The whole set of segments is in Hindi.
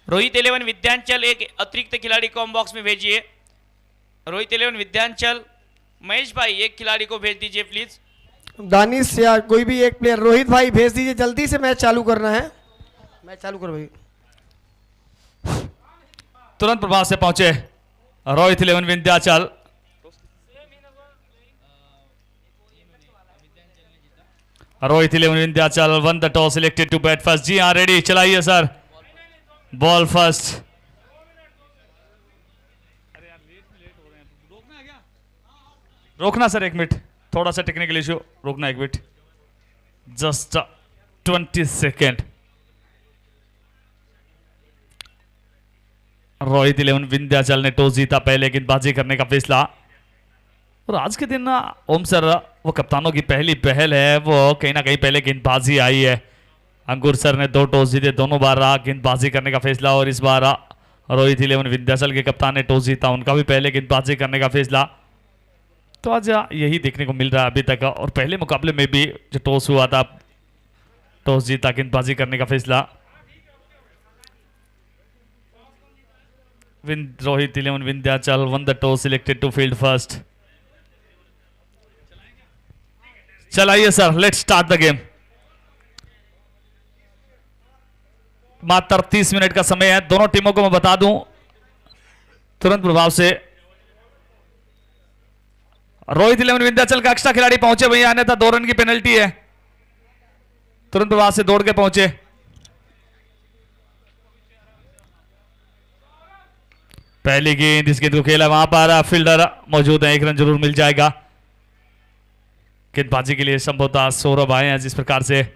रोहित 11 विद्यांचल एक अतिरिक्त खिलाड़ी को हम बॉक्स में भेजिए। रोहित 11 विद्यांचल, महेश भाई एक खिलाड़ी को भेज दीजिए प्लीज। दानिश या कोई भी एक प्लेयर, रोहित भाई भेज दीजिए, जल्दी से मैच चालू करना है। मैच चालू करो भाई। तुरंत प्रभाव से पहुंचे Rohit 11 Vindhyachal. Rohit 11 Vindhyachal won the toss, selected to bat first. जी हाँ रेडी, चलाइए सर, बॉल फर्स्ट। रोकना सर एक मिनट, थोड़ा सा टेक्निकल इशू, रोकना एक minute, just 20 second. Rohit 11 Vindhyachal ने टॉस जीता, पहले गेंदबाजी करने का फैसला। और आज के दिन ओम सर, वो कप्तानों की पहली पहल है, वो कहीं ना कहीं पहले गेंदबाजी आई है। अंकुर सर ने 2 टॉस जीते, दोनों बार गेंदबाजी करने का फैसला, और इस बार रोहित 11 विंध्याचल के कप्तान ने टॉस जीता, उनका भी पहले गेंदबाजी करने का फैसला। तो आज यही देखने को मिल रहा है अभी तक। और पहले मुकाबले में भी जो टॉस हुआ था, टॉस जीता, गेंदबाजी करने का फैसला। Rohit 11 Vindhyachal won the toss, selected to field first. चलाइए sir, let's start the game. मात्र 30 मिनट का समय है। दोनों टीमों को मैं बता दूं तुरंत प्रभाव से, रोहित 11 विंध्याचल का एक्स्ट्रा खिलाड़ी पहुंचे भैया, अन्यथा 2 रन की पेनल्टी है। तुरंत प्रभाव से दौड़ के पहुंचे। पहली गेंद, इस गेंद को खेला, वहां पर फील्डर मौजूद है, 1 रन जरूर मिल जाएगा। गेंदबाजी के लिए संभवतः सौरभ आए हैं जिस प्रकार से,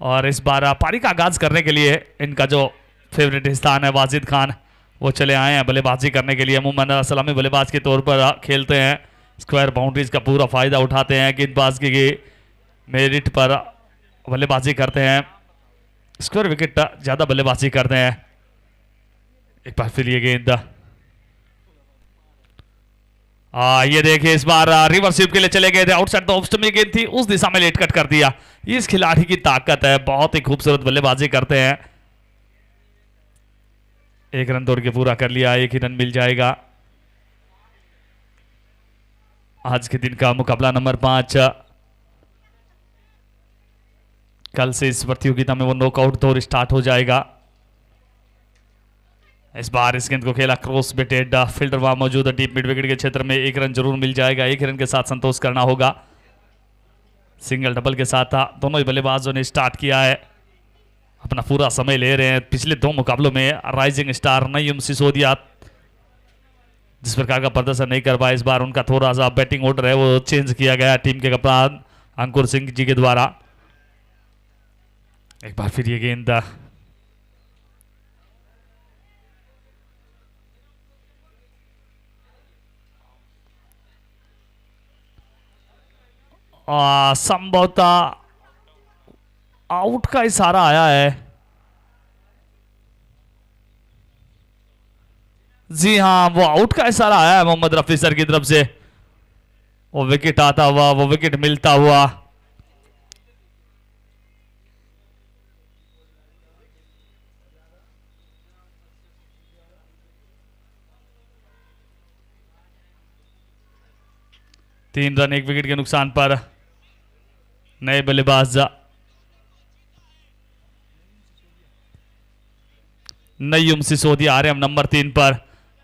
और इस बार पारी का आगाज करने के लिए इनका जो फेवरेट स्थान है वाजिद खान, वो चले आए हैं बल्लेबाजी करने के लिए। अमूमन सलामी बल्लेबाज के तौर पर खेलते हैं, स्क्वायर बाउंड्रीज का पूरा फायदा उठाते हैं, गेंदबाजी की मेरिट पर बल्लेबाजी करते हैं, स्क्वायर विकेट ज्यादा बल्लेबाजी करते हैं। एक बार फिर ये गेंद, ये देखिए इस बार रिवर्स स्वीप के लिए चले गए थे, आउटसाइड द ऑफ स्टंप गेंद थी, उस दिशा में लेट कट कर दिया। इस खिलाड़ी की ताकत है, बहुत ही खूबसूरत बल्लेबाजी करते हैं। 1 रन दौड़ के पूरा कर लिया, 1 ही रन मिल जाएगा। आज के दिन का मुकाबला नंबर 5। कल से इस प्रतियोगिता में वो नॉकआउट दौर स्टार्ट हो जाएगा। इस बार इस गेंद को खेला, क्रॉस बेटेड, फील्डर वहां मौजूद है डीप मिड विकेट के क्षेत्र में, 1 रन जरूर मिल जाएगा। 1 रन के साथ संतोष करना होगा। सिंगल डबल के साथ दोनों ही बल्लेबाजों ने स्टार्ट किया है, अपना पूरा समय ले रहे हैं। पिछले 2 मुकाबलों में राइजिंग स्टार नईम सिसोदिया जिस प्रकार का प्रदर्शन नहीं कर पाया, इस बार उनका थोड़ा सा बैटिंग ऑर्डर है वो चेंज किया गया टीम के कप्तान अंकुर सिंह जी के द्वारा। एक बार फिर ये गेंद, संभवतः आउट का इशारा आया है। जी हाँ, वो आउट का इशारा आया है मोहम्मद रफी सर की तरफ से। वो विकेट आता हुआ, वो विकेट मिलता हुआ, तीन रन 1 विकेट के नुकसान पर नए बल्लेबाज नईम सिसोदिया आ रहे हैं नंबर 3 पर।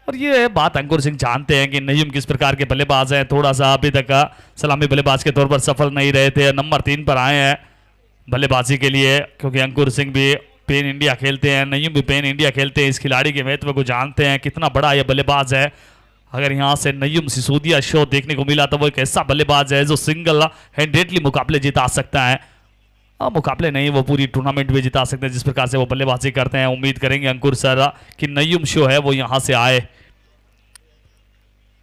और ये बात अंकुर सिंह जानते हैं कि नईम किस प्रकार के बल्लेबाज हैं, थोड़ा सा अभी तक सलामी बल्लेबाज के तौर पर सफल नहीं रहे थे, नंबर 3 पर आए हैं बल्लेबाजी के लिए, क्योंकि अंकुर सिंह भी पेन इंडिया खेलते हैं, नईम भी पेन इंडिया खेलते हैं, इस खिलाड़ी के महत्व को जानते हैं, कितना बड़ा ये बल्लेबाज है। अगर यहां से नईम सिसोदिया शो देखने को मिला तो वो एक ऐसा बल्लेबाज है जो सिंगल हैंडेडली मुकाबले जिता सकता है, मुकाबले नहीं वो पूरी टूर्नामेंट भी जिता सकते हैं जिस प्रकार से वो बल्लेबाजी करते हैं। उम्मीद करेंगे अंकुर सर कि नईम शो है वो यहां से आए।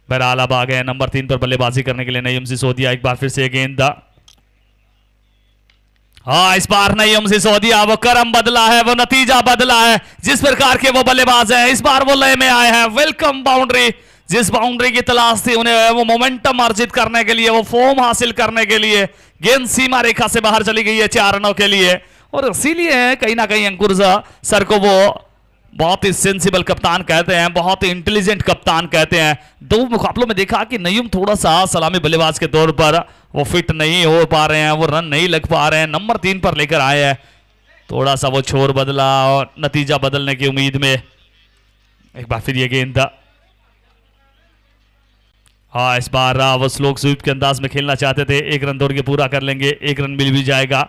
बहरहाल अब आ गए नंबर 3 पर बल्लेबाजी करने के लिए नईम सिसोदिया। एक बार फिर से गेंद, हाँ इस बार नईम सिसोदिया वो क्रम बदला है, वो नतीजा बदला है, जिस प्रकार के वो बल्लेबाज हैं इस बार वो लय में आए हैं। वेलकम बाउंड्री, जिस बाउंड्री की तलाश थी उन्हें, वो मोमेंटम अर्जित करने के लिए, वो फॉर्म हासिल करने के लिए, गेंद सीमा रेखा से बाहर चली गई है 4 रनों के लिए। और इसीलिए कहीं ना कहीं अंकुर सर को वो बहुत ही सेंसिबल कप्तान कहते हैं, बहुत ही इंटेलिजेंट कप्तान कहते हैं। दो मुकाबलों में देखा कि नईम थोड़ा सा सलामी बल्लेबाज के तौर पर वो फिट नहीं हो पा रहे हैं, वो रन नहीं लग पा रहे हैं। नंबर 3 पर लेकर आए हैं, थोड़ा सा वो छोर बदला और नतीजा बदलने की उम्मीद में एक बार फिर ये गेंद। हाँ, इस बार वो स्लोक स्वीप के अंदाज में खेलना चाहते थे, 1 रन दौड़ के पूरा कर लेंगे, 1 रन मिल भी जाएगा।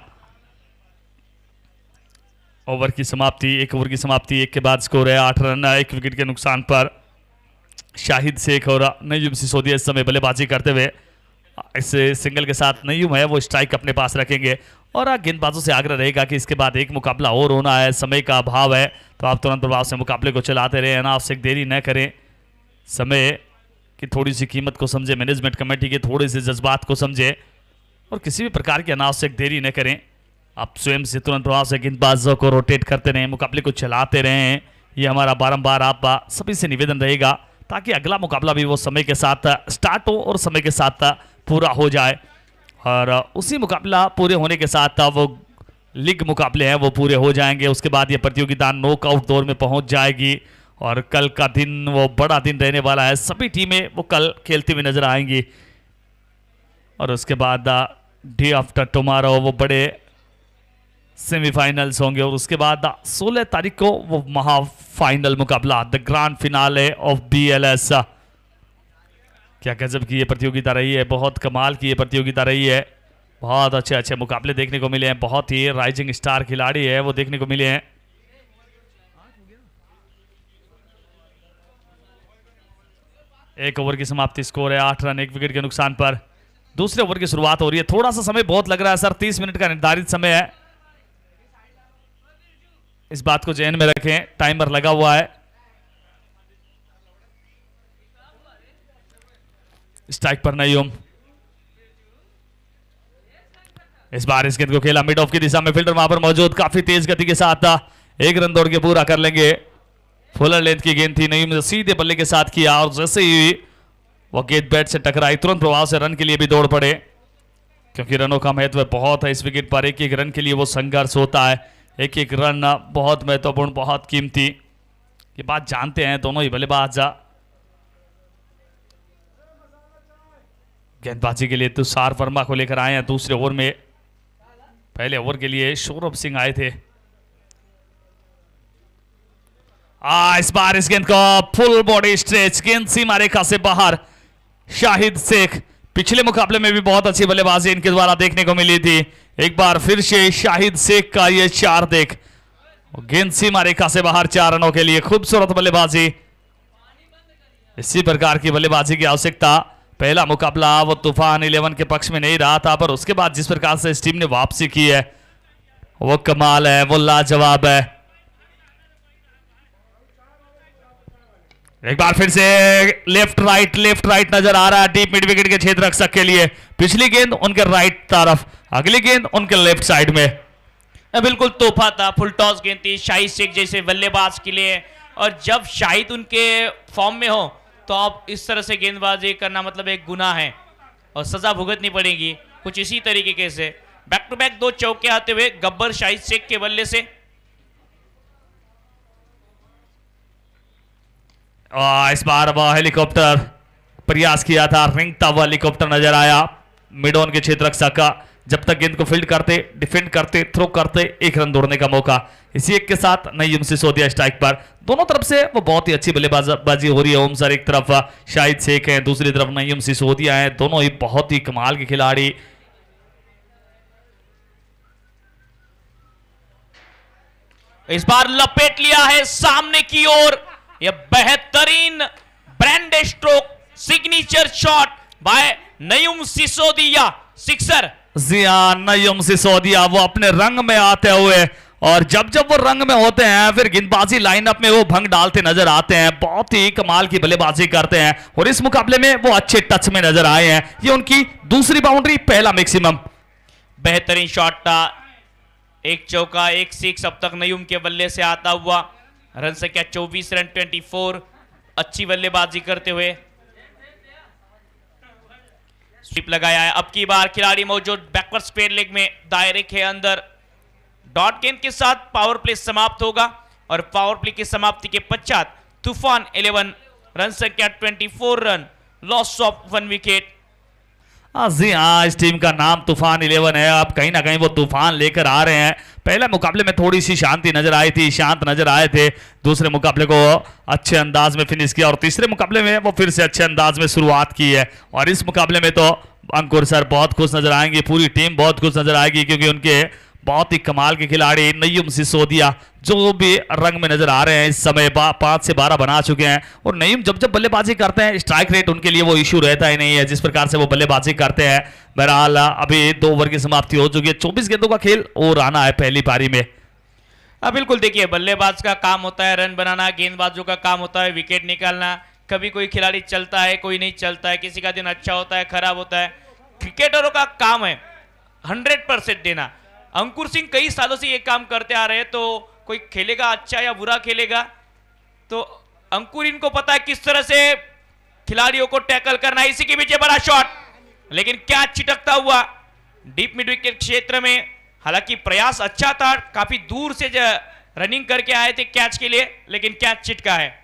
ओवर की समाप्ति, 1 ओवर की समाप्ति, 1 के बाद स्कोर है 8 रन, 1 विकेट के नुकसान पर शाहिद शेख और नईम सिसोदिया इस समय बल्लेबाजी करते हुए। इस सिंगल के साथ नईम है वो स्ट्राइक अपने पास रखेंगे और गेंदबाजों से आग्रह रहेगा कि इसके बाद एक मुकाबला और होना है, समय का अभाव है, तो आप तुरंत प्रभाव से मुकाबले को चलाते रहें, अनावश्यक देरी न करें, समय की थोड़ी सी कीमत को समझे, मैनेजमेंट कमेटी के थोड़े से जज्बात को समझे और किसी भी प्रकार की अनावश्यक देरी न करें। आप स्वयं से तुरंत प्रभाव से गेंदबाजों को रोटेट करते रहें, मुकाबले को चलाते रहें, ये हमारा बारंबार आप सभी से निवेदन रहेगा ताकि अगला मुकाबला भी वो समय के साथ स्टार्ट हो और समय के साथ पूरा हो जाए और उसी मुकाबला पूरे होने के साथ वो लीग मुकाबले हैं वो पूरे हो जाएंगे। उसके बाद ये प्रतियोगिता नॉकआउट दौर में पहुंच जाएगी और कल का दिन वो बड़ा दिन रहने वाला है, सभी टीमें वो कल खेलती हुई नजर आएंगी और उसके बाद डे आफ्टर टुमारो वो बड़े सेमीफाइनल्स होंगे और उसके बाद 16 तारीख को वो महाफाइनल मुकाबला, the grand finale of BLS। क्या गजब की ये प्रतियोगिता रही है, बहुत कमाल की ये प्रतियोगिता रही है, बहुत अच्छे अच्छे मुकाबले देखने को मिले हैं, बहुत ही राइजिंग स्टार खिलाड़ी है वो देखने को मिले हैं। एक ओवर की समाप्ति, स्कोर है 8 रन 1 विकेट के नुकसान पर। दूसरे ओवर की शुरुआत हो रही है, थोड़ा सा समय बहुत लग रहा है सर, 30 मिनट का निर्धारित समय है, इस बात को ध्यान में रखें, टाइमर लगा हुआ है। स्ट्राइक पर नईम, इस बार इस गेंद को खेला मिड ऑफ की दिशा में, फील्डर वहां पर मौजूद, काफी तेज गति के साथ 1 रन दौड़ के पूरा कर लेंगे। फुलर लेंथ की गेंद थी, नईम ने सीधे बल्ले के साथ किया और जैसे ही वो गेंद बैट से टकराई तुरंत प्रभाव से रन के लिए भी दौड़ पड़े, क्योंकि रनों का महत्व बहुत है इस विकेट पर, एक एक रन के लिए वो संघर्ष होता है, एक एक रन बहुत महत्वपूर्ण, बहुत कीमती, ये बात जानते हैं दोनों ही बल्लेबाज। गेंदबाजी के लिए तुषार वर्मा को लेकर आए हैं दूसरे ओवर में, पहले ओवर के लिए सौरभ सिंह आए थे। इस बार इस गेंद को फुल बॉडी स्ट्रेच, गेंद सीमा रेखा से बाहर, शाहिद शेख, पिछले मुकाबले में भी बहुत अच्छी बल्लेबाजी इनके द्वारा देखने को मिली थी, एक बार फिर से शाहिद शेख का ये 4 देख, गेंद सीमा रेखा से बाहर 4 रनों के लिए, खूबसूरत बल्लेबाजी, इसी प्रकार की बल्लेबाजी की आवश्यकता। पहला मुकाबला वो तूफान 11 के पक्ष में नहीं रहा था, पर उसके बाद जिस प्रकार से इस टीम ने वापसी की है वो कमाल है, वो लाजवाब है। एक बार फिर से लेफ्ट राइट नजर आ रहा है डीप मिड विकेट के क्षेत्र रक्षक के लिए, पिछली गेंद उनके राइट तरफ, अगली गेंद उनके लेफ्ट साइड में। बिल्कुल तोहफा था, फुल टॉस गेंद थी शाहिद शेख जैसे बल्लेबाज के लिए, और जब शाहिद उनके फॉर्म में हो तो आप इस तरह से गेंदबाजी करना मतलब एक गुनाह है और सजा भुगतनी पड़ेगी। कुछ इसी तरीके से बैक टू बैक 2 चौके आते हुए गब्बर शाहिद शेख के बल्ले से। इस बार वह हेलीकॉप्टर प्रयास किया था, रिंगता हुआ हेलीकॉप्टर नजर आया मिड ऑन के क्षेत्र रक्षक का, जब तक गेंद को फील्ड करते, डिफेंड करते, थ्रो करते, 1 रन दौड़ने का मौका। इसी एक के साथ नईम सिसोदिया स्ट्राइक पर, दोनों तरफ से वो बहुत ही अच्छी बल्लेबाजी हो रही है। ओम सर एक तरफ शाहिद शेख है, दूसरी तरफ नईम सिसोदिया है, दोनों ही बहुत ही कमाल के खिलाड़ी। इस बार लपेट लिया है सामने की ओर, यह बेहतरीन brand stroke signature shot by Naeem Sisodia, sixer. जी हाँ, नईम सिसोदिया वो अपने रंग में आते हुए, और जब जब वो रंग में होते हैं फिर गेंदबाजी लाइनअप में वो भंग डालते नजर आते हैं, बहुत ही कमाल की बल्लेबाजी करते हैं और इस मुकाबले में वो अच्छे टच में नजर आए हैं। ये उनकी दूसरी बाउंड्री, पहला मैक्सिमम। बेहतरीन शॉट था, 1 चौका 1 सिक्स अब तक नईम के बल्ले से आता हुआ, रन संख्या 24 रन 24, अच्छी बल्लेबाजी करते हुए स्वीप लगाया है। अब की बार खिलाड़ी मौजूद बैकवर्ड स्क्वायर लेग में, दायरे के अंदर, डॉट गेंद के साथ पावर प्ले समाप्त होगा और पावर प्ले की समाप्ति के पश्चात तूफान 11 रन संख्या 24 रन, लॉस ऑफ 1 विकेट। जी हाँ, इस टीम का नाम तूफान 11 है। अब कहीं ना कहीं वो तूफान लेकर आ रहे हैं। पहले मुकाबले में थोड़ी सी शांति नजर आई थी, शांत नजर आए थे। दूसरे मुकाबले को अच्छे अंदाज में फिनिश किया और तीसरे मुकाबले में वो फिर से अच्छे अंदाज में शुरुआत की है। और इस मुकाबले में तो अंकुर सर बहुत खुश नजर आएंगे, पूरी टीम बहुत खुश नजर आएगी, क्योंकि उनके बहुत ही कमाल के खिलाड़ी नय्युम सिसोदिया जो भी रंग में नजर आ रहे हैं इस समय 5 से 12 बना चुके हैं। और नय्युम जब जब बल्लेबाजी करते हैं स्ट्राइक रेट उनके लिए वो इशू रहता ही नहीं है, जिस प्रकार से वो बल्लेबाजी करते हैं। बहरहाल अभी 2 ओवर की समाप्ति हो चुकी है, 24 गेंदों का खेल और आना है पहली पारी में। बिल्कुल, देखिए बल्लेबाज का काम होता है रन बनाना, गेंदबाजों का काम होता है विकेट निकालना। कभी कोई खिलाड़ी चलता है, कोई नहीं चलता है, किसी का दिन अच्छा होता है, खराब होता है। क्रिकेटरों का काम है 100% देना। अंकुर सिंह कई सालों से ये काम करते आ रहे हैं, तो कोई खेलेगा अच्छा या बुरा खेलेगा तो अंकुर इनको पता है किस तरह से खिलाड़ियों को टैकल करना है। इसी के पीछे बड़ा शॉट, लेकिन क्या छिटकता हुआ डीप मिड विकेट क्षेत्र में। हालांकि प्रयास अच्छा था, काफी दूर से रनिंग करके आए थे कैच के लिए, लेकिन कैच छिटका है।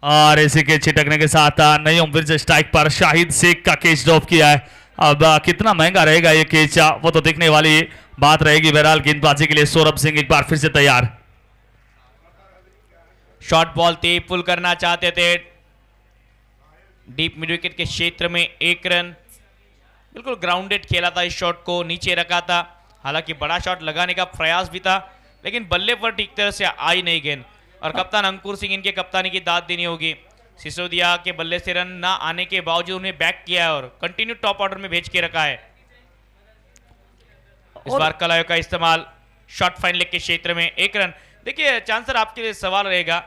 और इसी के छिटकने के साथ नय्युम फिर से स्ट्राइक पर शाहिद शेख का कैच ड्रॉप किया है। अब कितना महंगा रहेगा ये कैच, वो तो देखने वाली बात रहेगी। बहरहाल गेंदबाजी के लिए सौरभ सिंह एक बार फिर से तैयार। शॉर्ट बॉल थे, पुल करना चाहते थे डीप मिड विकेट के क्षेत्र में 1 रन। बिल्कुल ग्राउंडेड खेला था, इस शॉट को नीचे रखा था। हालांकि बड़ा शॉट लगाने का प्रयास भी था, लेकिन बल्ले पर ठीक तरह से आई नहीं गेंद। और कप्तान अंकुर सिंह इनके कप्तानी की दाद देनी होगी। सिसोदिया के बल्ले से रन ना आने के बावजूद उन्हें बैक किया है और कंटिन्यू टॉप ऑर्डर में भेज के रखा है। इस बार कलायो का इस्तेमाल शॉर्ट फाइन लेग के क्षेत्र में 1 रन। देखिए चांसर, आपके लिए सवाल रहेगा,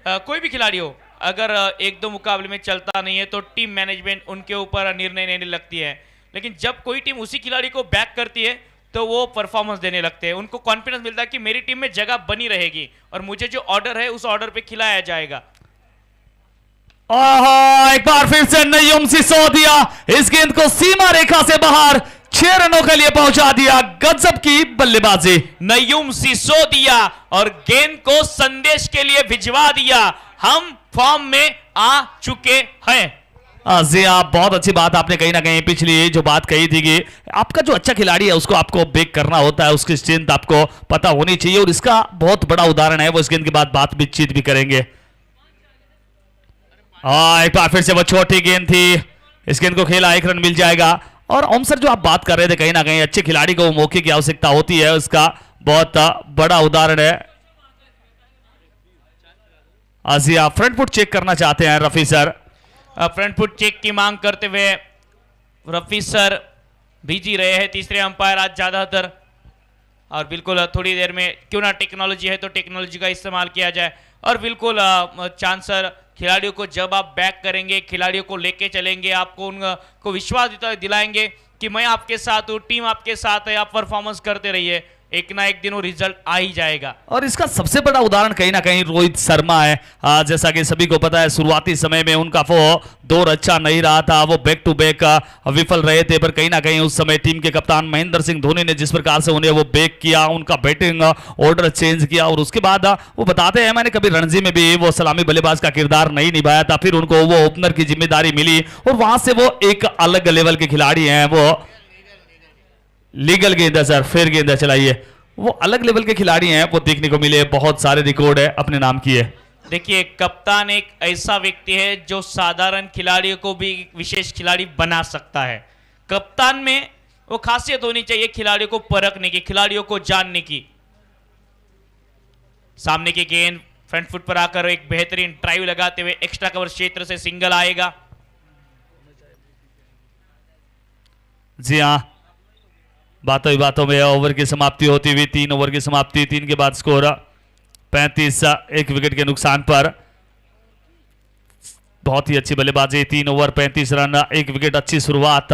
कोई भी खिलाड़ी हो अगर 1-2 मुकाबले में चलता नहीं है तो टीम मैनेजमेंट उनके ऊपर निर्णय लेने लगती है। लेकिन जब कोई टीम उसी खिलाड़ी को बैक करती है तो वो परफॉर्मेंस देने लगते हैं, उनको कॉन्फिडेंस मिलता है कि मेरी टीम में जगह बनी रहेगी और मुझे जो ऑर्डर है उस ऑर्डर पे खिलाया जाएगा। एक बार फिर से नय्युम सिसोदिया इस गेंद को सीमा रेखा से बाहर 6 रनों के लिए पहुंचा दिया। गजब की बल्लेबाजी नय्युम सिसोदिया, और गेंद को संदेश के लिए भिजवा दिया, हम फॉर्म में आ चुके हैं। जी आप बहुत अच्छी बात आपने कहीं ना कहीं पिछली जो बात कही थी कि आपका जो अच्छा खिलाड़ी है उसको आपको बेक करना होता है, उसकी स्ट्रेंथ आपको पता होनी चाहिए। और इसका बहुत बड़ा उदाहरण है, वो इस गेंद के बाद बातचीत भी करेंगे। एक बार फिर से वो छोटी गेंद थी, इस गेंद को खेला 1 रन मिल जाएगा। और ओम सर जो आप बात कर रहे थे, कहीं ना कहीं अच्छे खिलाड़ी को मौके की आवश्यकता होती है, उसका बहुत बड़ा उदाहरण है। जी आप फ्रंट फुट चेक करना चाहते हैं Rafi sir. Front foot check की मांग करते हुए रफी सर बिजी रहे हैं, तीसरे अंपायर आज ज्यादातर। और बिल्कुल थोड़ी देर में क्यों ना टेक्नोलॉजी है तो टेक्नोलॉजी का इस्तेमाल किया जाए। और बिल्कुल चांसर, खिलाड़ियों को जब आप बैक करेंगे, खिलाड़ियों को लेके चलेंगे, आपको उनको विश्वास दिलाएंगे कि मैं आपके साथ हूँ, टीम आपके साथ है, आप परफॉर्मेंस करते रहिए, एक ना एक दिन वो रिजल्ट आ ही जाएगा। और इसका सबसे बड़ा उदाहरण कहीं ना कहीं रोहित शर्मा है। जैसा कि सभी को पता है शुरुआती समय में उनका वो दौर अच्छा नहीं रहा था, वो बैक टू बैक विफल रहे थे। पर कहीं ना कहीं उस समय टीम के कप्तान महेंद्र सिंह धोनी ने जिस प्रकार से उन्हें वो बैक किया, उनका बैटिंग ऑर्डर चेंज किया, और उसके बाद वो बताते हैं मैंने कभी रणजी में भी वो सलामी बल्लेबाज का किरदार नहीं निभाया था, फिर उनको वो ओपनर की जिम्मेदारी मिली और वहां से वो एक अलग लेवल के खिलाड़ी हैं। वो लीगल गेंद है सर, फिर गेंद है चलाइए। वो अलग लेवल के खिलाड़ी हैं, वो देखने को मिले, बहुत सारे रिकॉर्ड है अपने नाम किए। देखिए कप्तान एक ऐसा व्यक्ति है जो साधारण खिलाड़ियों को भी विशेष खिलाड़ी बना सकता है। कप्तान में वो खासियत होनी चाहिए खिलाड़ियों को परखने की, खिलाड़ियों को जानने की। सामने की गेंद फ्रंट फुट पर आकर एक बेहतरीन ड्राइव लगाते हुए एक्स्ट्रा कवर क्षेत्र से सिंगल आएगा। जी हाँ, बातों ही बातों में ओवर की समाप्ति होती हुई 3 ओवर की समाप्ति, 3 के बाद स्कोर 35, 1 विकेट के नुकसान पर। बहुत ही अच्छी बल्लेबाजी, 3 ओवर 35 रन 1 विकेट, अच्छी शुरुआत।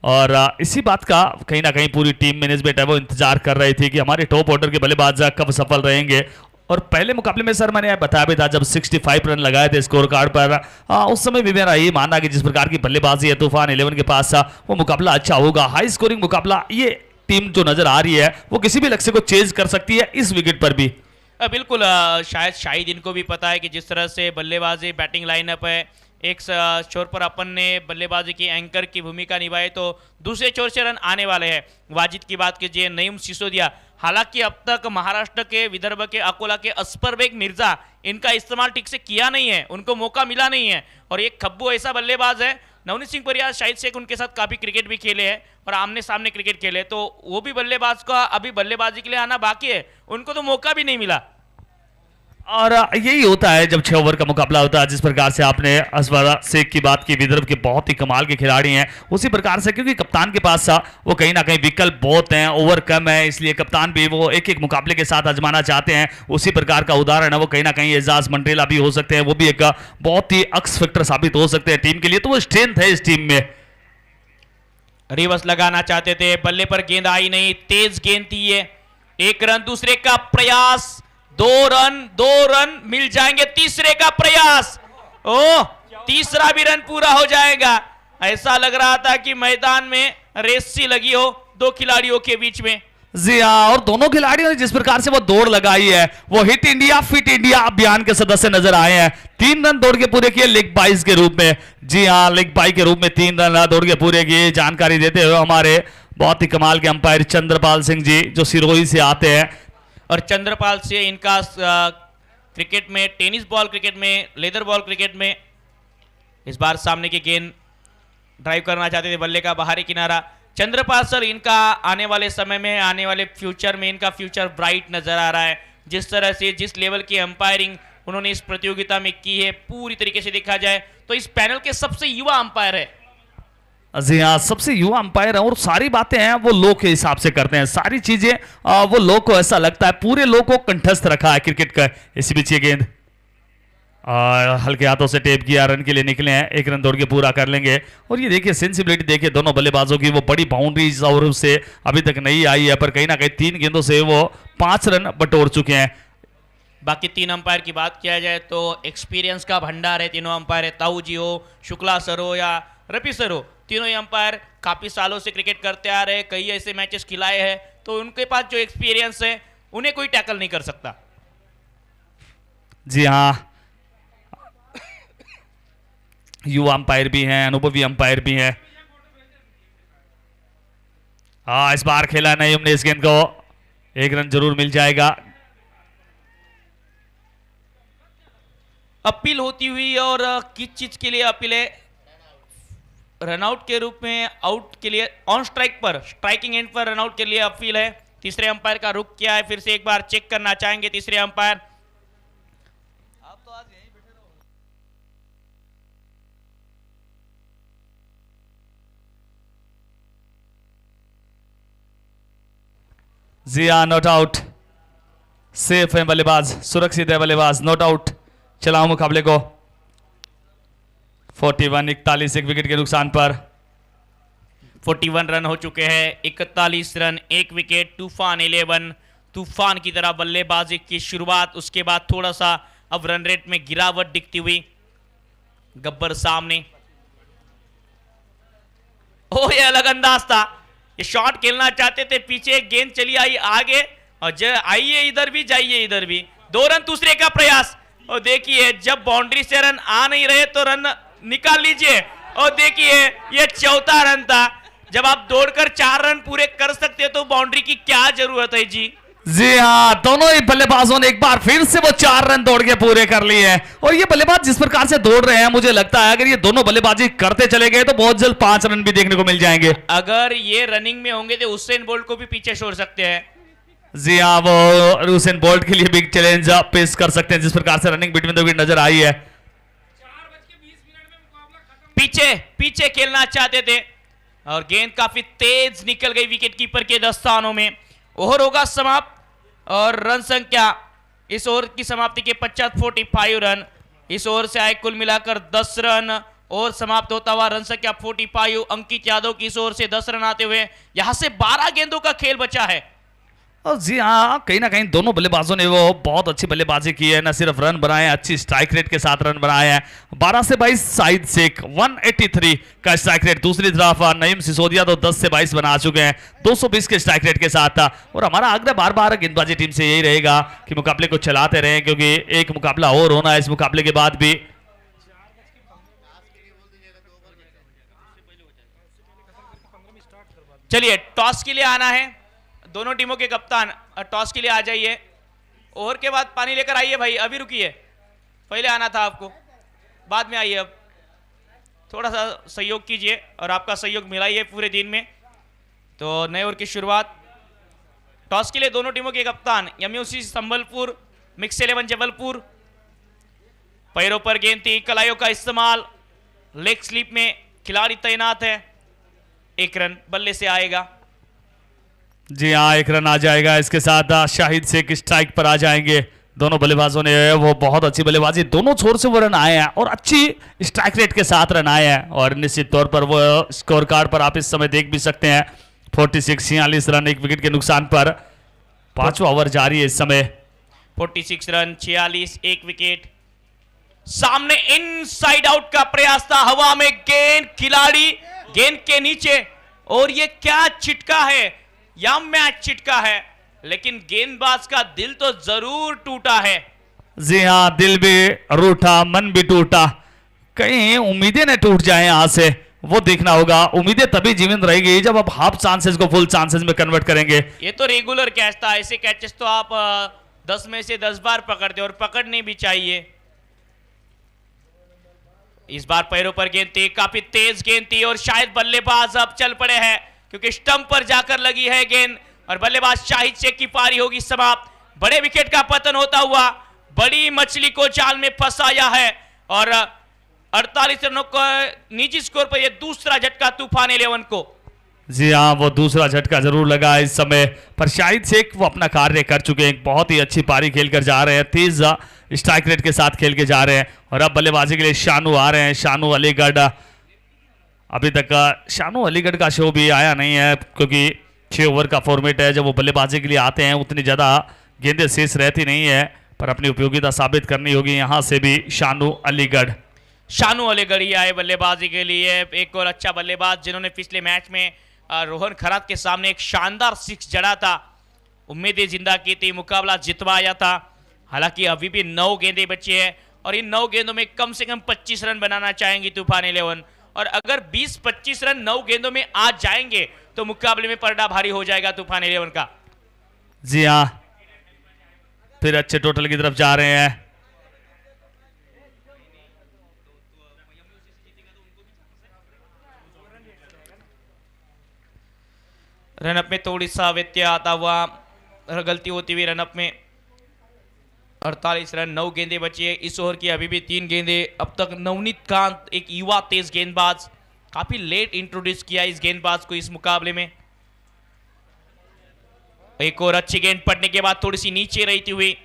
और इसी बात का कहीं ना कहीं पूरी टीम मैनेजमेंट है वो इंतजार कर रही थी कि हमारे टॉप ऑर्डर के बल्लेबाज कब सफल रहेंगे। और पहले मुकाबले में सर मैंने बताया भी था जब 65 रन लगाए थे स्कोर कार्ड पर, उस समय भी मेरा ये मानना कि जिस प्रकार की बल्लेबाजी है तूफान 11 के पास, वो मुकाबला अच्छा होगा, हाई स्कोरिंग मुकाबला। ये टीम जो नजर आ रही है वो किसी भी लक्ष्य को चेज कर सकती है इस विकेट पर भी। बिल्कुल शायद शाहिद इनको भी पता है कि जिस तरह से बल्लेबाजी बैटिंग लाइनअप है, एक छोर पर अपन ने बल्लेबाजी की एंकर की भूमिका निभाई तो दूसरे छोर से रन आने वाले हैं। वाजिद की बात कीजिए, नईम सिसोदिया, हालांकि अब तक महाराष्ट्र के, विदर्भ के, अकोला के असपरबेग मिर्जा इनका इस्तेमाल ठीक से किया नहीं है, उनको मौका मिला नहीं है। और एक खब्बू ऐसा बल्लेबाज है, नवनीत सिंह परिहार, शाहिद शेख उनके साथ काफी क्रिकेट भी खेले हैं और आमने सामने क्रिकेट खेले, तो वो भी बल्लेबाज का अभी बल्लेबाजी के लिए आना बाकी है, उनको तो मौका भी नहीं मिला। और यही होता है जब 6 ओवर का मुकाबला होता है। जिस प्रकार से आपने असफर शेख की बात की, विदर्भ के बहुत ही कमाल के खिलाड़ी हैं, उसी प्रकार से क्योंकि कप्तान के पास वो कहीं ना कहीं विकल्प बहुत हैं, ओवर कम है, इसलिए कप्तान भी वो एक एक मुकाबले के साथ आजमाना चाहते हैं। उसी प्रकार का उदाहरण है वो कहीं ना कहीं एजाज मंडरेला भी हो सकते हैं, वो भी एक बहुत ही एक्स फैक्टर साबित हो सकते हैं टीम के लिए, तो वो स्ट्रेंथ है इस टीम में। रिवर्स लगाना चाहते थे, बल्ले पर गेंद आई नहीं, तेज गेंद थी ये, एक रन, दूसरे का प्रयास, 2 रन मिल जाएंगे, तीसरे का प्रयास, ओ तीसरा भी रन पूरा हो जाएगा। ऐसा लग रहा था कि मैदान में रेस सी लगी हो दो खिलाड़ियों के बीच में। जी हाँ, और दोनों खिलाड़ियों ने जिस प्रकार से वो दौड़ लगाई है, वो हिट इंडिया फिट इंडिया अभियान के सदस्य नजर आए हैं। 3 रन दौड़ के पूरे किए लेग बाइज के रूप में। जी हाँ, लेग बाई के रूप में 3 रन दौड़ के पूरे किए। जानकारी देते हुए हमारे बहुत ही कमाल के अंपायर चंद्रपाल सिंह जी, जो सिरोही से आते हैं। और चंद्रपाल से इनका क्रिकेट में, टेनिस बॉल क्रिकेट में, लेदर बॉल क्रिकेट में, इस बार सामने की गेंद ड्राइव करना चाहते थे, बल्ले का बाहरी किनारा। चंद्रपाल सर, इनका आने वाले समय में, आने वाले फ्यूचर में इनका फ्यूचर ब्राइट नजर आ रहा है। जिस तरह से, जिस लेवल की अंपायरिंग उन्होंने इस प्रतियोगिता में की है, पूरी तरीके से देखा जाए तो इस पैनल के सबसे युवा अंपायर है। जी हाँ, सबसे युवा अंपायर है और सारी बातें हैं वो लोग के हिसाब से करते हैं, सारी चीजें वो लोग को ऐसा लगता है, पूरे लोग को कंठस्थ रखा है क्रिकेट का। इसी बीच ये गेंद और हल्के हाथों से टेप किया, रन के लिए निकले हैं, 1 रन दौड़ के पूरा कर लेंगे। और ये देखिए सेंसिबिलिटी देखिए दोनों बल्लेबाजों की, वो बड़ी बाउंड्रीज और से अभी तक नहीं आई है, पर कहीं ना कहीं 3 गेंदों से वो 5 रन बटोर चुके हैं। बाकी 3 अंपायर की बात किया जाए तो एक्सपीरियंस का भंडार है तीनों अंपायर है। ताऊ जी हो, शुक्ला सर हो या रफी सर हो, तीनों ही अंपायर काफी सालों से क्रिकेट करते आ रहे हैं, कई ऐसे मैचेस खिलाए हैं, तो उनके पास जो एक्सपीरियंस है उन्हें कोई टैकल नहीं कर सकता। जी हाँ, युवा अंपायर भी हैं, अनुभवी अंपायर भी हैं। हाँ, इस बार खेला नहीं हमने इस गेंद को, 1 रन जरूर मिल जाएगा। अपील होती हुई, और किस चीज के लिए अपील है? रनआउट के रूप में, आउट के लिए, ऑन स्ट्राइक पर, स्ट्राइकिंग एंड पर रनआउट के लिए अपील है। तीसरे अंपायर का रुख किया है, फिर से एक बार चेक करना चाहेंगे तीसरे अंपायर। आप तो आज यहीं बैठे रहो। जी हाँ, नॉट आउट, सेफ है बल्लेबाज, सुरक्षित है बल्लेबाज, नॉट आउट। चलाओ मुकाबले को 41-41, 1 विकेट के नुकसान पर 41 रन हो चुके हैं, 41 रन, 1 विकेट। तूफान 11, तूफान की तरह बल्लेबाजी की शुरुआत, उसके बाद थोड़ा सा अब रन रेट में गिरावट दिखती हुई। गब्बर सामने, ओ ये अलग अंदाज था, ये शॉट खेलना चाहते थे, पीछे गेंद चली आई आगे, और आइए इधर भी जाइए इधर भी। 2 रन, दूसरे का प्रयास, और देखिए जब बाउंड्री से रन आ नहीं रहे तो रन निकाल लीजिए, और देखिए ये 4था रन था। जब आप दौड़कर 4 रन पूरे कर सकते तो बाउंड्री की क्या जरूरत है जी। जी हाँ, दोनों ही बल्लेबाजों ने एक बार फिर से वो 4 रन दौड़ के पूरे कर लिए हैं। और ये बल्लेबाज जिस प्रकार से दौड़ रहे हैं, मुझे लगता है अगर ये दोनों बल्लेबाजी करते चले गए तो बहुत जल्द 5 रन भी देखने को मिल जाएंगे। अगर ये रनिंग में होंगे तो उसेन बोल्ट को भी पीछे छोड़ सकते हैं। जी हाँ, वो उसेन बोल्ट के लिए बिग चैलेंज पेश कर सकते हैं, जिस प्रकार से रनिंग बिटवीन द विकेट नजर आई है। पीछे पीछे खेलना चाहते थे और गेंद काफी तेज निकल गई विकेट कीपर के दस्तानों में। ओवर होगा समाप्त और रन संख्या इस ओवर की समाप्ति के पश्चात 45 रन। इस ओवर से आए कुल मिलाकर 10 रन और समाप्त होता हुआ रन संख्या 45। अंकित यादव की इस ओवर से 10 रन आते हुए यहां से 12 गेंदों का खेल बचा है। और जी हाँ, कहीं ना कहीं दोनों बल्लेबाजों ने वो बहुत अच्छी बल्लेबाजी की है, न सिर्फ रन बनाए हैं, अच्छी स्ट्राइक रेट के साथ रन बनाए हैं। 12 से 22 शाहिद शेख 183 का स्ट्राइक रेट। दूसरी तरफ नईम सिसोदिया तो 10 से 22 बना चुके हैं 220 के स्ट्राइक रेट के साथ। और हमारा आग्रह बार बार गेंदबाजी टीम से यही रहेगा कि मुकाबले को चलाते रहें, क्योंकि एक मुकाबला और होना है इस मुकाबले के बाद भी। चलिए टॉस के लिए आना है दोनों टीमों के कप्तान, टॉस के लिए आ जाइए। ओवर के बाद पानी लेकर आइए भाई, अभी रुकिए, पहले आना था आपको, बाद में आइए। अब थोड़ा सा सहयोग कीजिए और आपका सहयोग मिला ही है पूरे दिन में। तो नए ओवर की शुरुआत, टॉस के लिए दोनों टीमों के कप्तान एमयूसी संबलपुर, मिक्स 11 जबलपुर। पैरों पर गेंद थी, कलाइयों का इस्तेमाल, लेग स्लिप में खिलाड़ी तैनात है। एक रन बल्ले से आएगा। जी हाँ, एक रन आ जाएगा। इसके साथ शाहिद शेख स्ट्राइक पर आ जाएंगे। दोनों बल्लेबाजों ने वो बहुत अच्छी बल्लेबाजी, दोनों छोर से वो रन आए हैं और अच्छी स्ट्राइक रेट के साथ रन आए हैं। और निश्चित तौर पर वो स्कोर कार्ड पर आप इस समय देख भी सकते हैं 46 रन, एक विकेट के नुकसान पर। पांचवा ओवर जारी है इस समय। 46 रन, 46, एक विकेट। सामने इनसाइड आउट का प्रयास था, हवा में गेंद, खिलाड़ी गेंद के नीचे, और ये क्या चिटका है या मैच चिटका है, लेकिन गेंदबाज का दिल तो जरूर टूटा है। जी हाँ, दिल भी रूठा, मन भी टूटा। कहीं उम्मीदें न टूट जाएं यहां से, वो देखना होगा। उम्मीदें तभी जीवित रहेगी जब आप हाफ चांसेस को फुल चांसेस में कन्वर्ट करेंगे। ये तो रेगुलर कैच था, ऐसे कैचेस तो आप 10 में से 10 बार पकड़ते और पकड़ने भी चाहिए। इस बार पैरों पर गेंद थी, काफी तेज गेंद थी, और शायद बल्लेबाज अब चल पड़े हैं क्योंकि स्टंप पर जाकर लगी है गेंद, और बल्लेबाज शाहिद शेख की पारी होगी समाप्त। बड़े विकेट का पतन होता हुआ बड़ी मछली को जाल में फंसाया है, और 48 रनों का निजी स्कोर पर यह दूसरा झटका तूफान 11 को। जी हाँ, वो दूसरा झटका जरूर लगा इस समय, पर शाहिद शेख वो अपना कार्य कर चुके हैं। बहुत ही अच्छी पारी खेलकर जा रहे हैं, तेज स्ट्राइक रेट के साथ खेल के जा रहे हैं। और अब बल्लेबाजी के लिए शानू आ रहे हैं, शानू अलीगढ़। अभी तक शानू अलीगढ़ का शो भी आया नहीं है, क्योंकि 6 ओवर का फॉर्मेट है। जब वो बल्लेबाजी के लिए आते हैं उतनी ज़्यादा गेंदें शेष रहती नहीं है, पर अपनी उपयोगिता साबित करनी होगी यहाँ से भी शानू अलीगढ़। शानू अलीगढ़ ही आए बल्लेबाजी के लिए, एक और अच्छा बल्लेबाज जिन्होंने पिछले मैच में रोहन खरात के सामने एक शानदार 6 जड़ा था, उम्मीदें जिंदा की थी, मुकाबला जितवाया था। हालांकि अभी भी 9 गेंदें बची है, और इन 9 गेंदों में कम से कम 25 रन बनाना चाहेंगे तूफान 11। और अगर 20-25 रन 9 गेंदों में आ जाएंगे तो मुकाबले में पलड़ा भारी हो जाएगा तूफान 11 का। जी हाँ, फिर अच्छे टोटल की तरफ जा रहे हैं। रनअप में थोड़ी सा व्यत्यय आता हुआ, गलती होती हुई रनअप में। 48 रन, 9 गेंदें बची है इस ओवर की, अभी भी 3 गेंदें। अब तक नवनीत कांत, एक युवा तेज गेंदबाज, काफी लेट इंट्रोड्यूस किया इस गेंदबाज को इस मुकाबले में। एक और अच्छी गेंद पड़ने के बाद थोड़ी सी नीचे रहती हुई,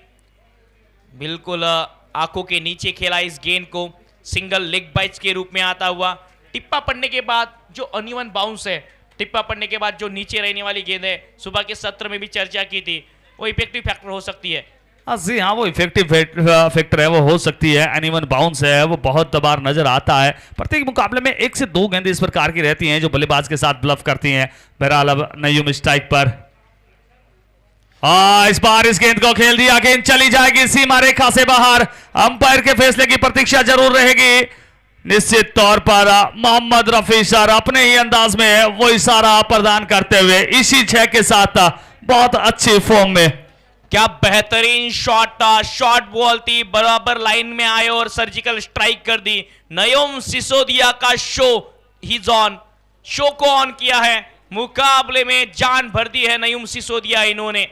बिल्कुल आंखों के नीचे खेला इस गेंद को, सिंगल लेग बाइट्स के रूप में आता हुआ। टिप्पा पड़ने के बाद जो अनइवन बाउंस है, टिप्पा पड़ने के बाद जो नीचे रहने वाली गेंद है, सुबह के सत्र में भी चर्चा की थी, वो इफेक्टिव फैक्टर हो सकती है। जी हाँ, वो इफेक्टिव फैक्टर है, वो हो सकती है। एनीवन बाउंस है, वो बहुत बार नजर आता है। प्रत्येक मुकाबले में 1 से 2 गेंदें इस प्रकार की रहती हैं जो बल्लेबाज के साथ ब्लफ करती हैं। बहरहाल अब नईम स्ट्राइक पर, इस बार इस गेंद को खेल दिया, गेंद चली जाएगी सीमा रेखा से बाहर। अंपायर के फैसले की प्रतीक्षा जरूर रहेगी। निश्चित तौर पर मोहम्मद रफी सर अपने ही अंदाज में वो इशारा प्रदान करते हुए इसी 6 के साथ बहुत अच्छी फॉर्म में। क्या बेहतरीन शॉट था, शॉट बॉल थी, बराबर लाइन में आए और सर्जिकल स्ट्राइक कर दी। नईम सिसोदिया का शो हिज ऑन, शो को ऑन किया है, मुकाबले में जान भर दी है नईम सिसोदिया इन्होंने।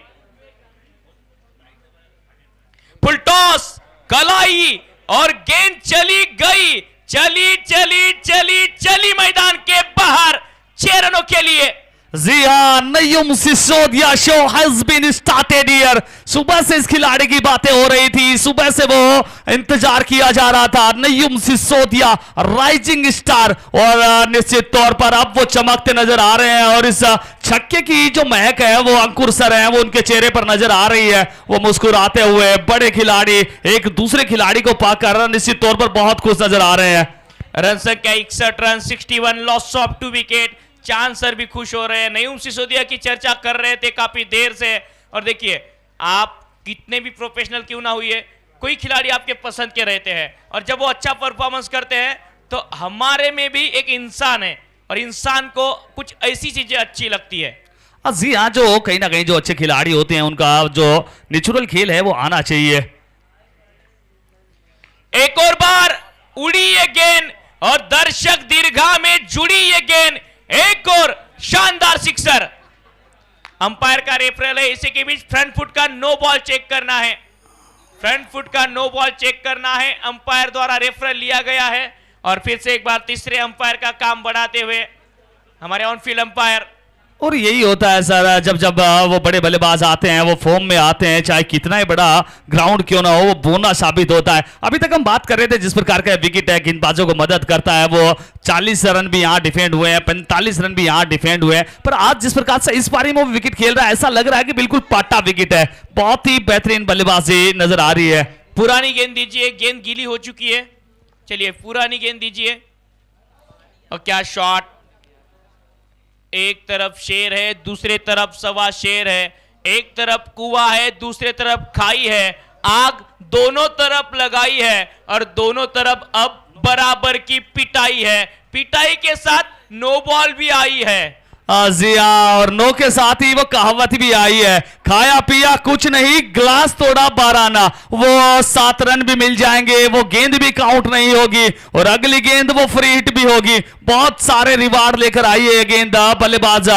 फुल टॉस, कलाई, और गेंद चली गई, चली चली चली चली मैदान के बाहर 6 रनों के लिए। जी हाँ, Nayyum Sisodia show has been started here. सुबह से इस खिलाड़ी की बातें हो रही थी, सुबह से वो इंतजार किया जा रहा था। नय्युम सिसोदिया राइजिंग स्टार, और निश्चित तौर पर अब वो चमकते नजर आ रहे हैं और इस छक्के की जो महक है वो अंकुर सर है वो उनके चेहरे पर नजर आ रही है। वो मुस्कुराते हुए बड़े खिलाड़ी एक दूसरे खिलाड़ी को पाकर निश्चित तौर पर बहुत खुश नजर आ रहे हैं। रन संख्या 61 रन, 61 लॉस ऑफ 2 विकेट। चांद सर भी खुश हो रहे हैं। नय्युम सिसोदिया की चर्चा कर रहे थे काफी देर से। और देखिए, आप कितने भी प्रोफेशनल क्यों ना हुई है, कोई खिलाड़ी आपके पसंद के रहते हैं, और जब वो अच्छा परफॉर्मेंस करते हैं तो हमारे में भी एक इंसान है और इंसान को कुछ ऐसी चीजें अच्छी लगती है। जी हाँ, जो कहीं ना कहीं जो अच्छे खिलाड़ी होते हैं उनका जो नेचुरल खेल है वो आना चाहिए। एक और बार उड़ी ये गेंद और दर्शक दीर्घा में जुड़ी ये गेंद, एक और शानदार सिक्सर। अंपायर का रेफरल है, इसी के बीच फ्रंट फुट का नो बॉल चेक करना है। फ्रंट फुट का नो बॉल चेक करना है, अंपायर द्वारा रेफरल लिया गया है। और फिर से एक बार तीसरे अंपायर का काम बढ़ाते हुए हमारे ऑन फील्ड अंपायर। और यही होता है सर, जब जब वो बड़े बल्लेबाज आते हैं, वो फॉर्म में आते हैं, चाहे कितना ही बड़ा ग्राउंड क्यों ना हो, वो बोना साबित होता है। अभी तक हम बात कर रहे थे जिस प्रकार का विकेट है गेंदबाजों को मदद करता है, वो 40 रन भी यहाँ डिफेंड हुए हैं, 45 रन भी यहाँ डिफेंड हुए हैं, पर आज जिस प्रकार से इस पारी में वो विकेट खेल रहा है, ऐसा लग रहा है कि बिल्कुल पाटा विकेट है। बहुत ही बेहतरीन बल्लेबाजी नजर आ रही है। पुरानी गेंद दीजिए, गेंद गीली हो चुकी है। चलिए पुरानी गेंद दीजिए। और क्या शॉट, एक तरफ शेर है, दूसरे तरफ सवा शेर है, एक तरफ कुआं है, दूसरे तरफ खाई है, आग दोनों तरफ लगाई है और दोनों तरफ अब बराबर की पिटाई है। पिटाई के साथ नो बॉल भी आई है। जी हाँ, और नो के साथ ही वो कहावत भी आई है, खाया पिया कुछ नहीं, ग्लास तोड़ा 12 आना। वो 7 रन भी मिल जाएंगे, वो गेंद भी काउंट नहीं होगी और अगली गेंद वो फ्री हिट भी होगी। बहुत सारे रिवार्ड लेकर आई है ये गेंद बल्लेबाज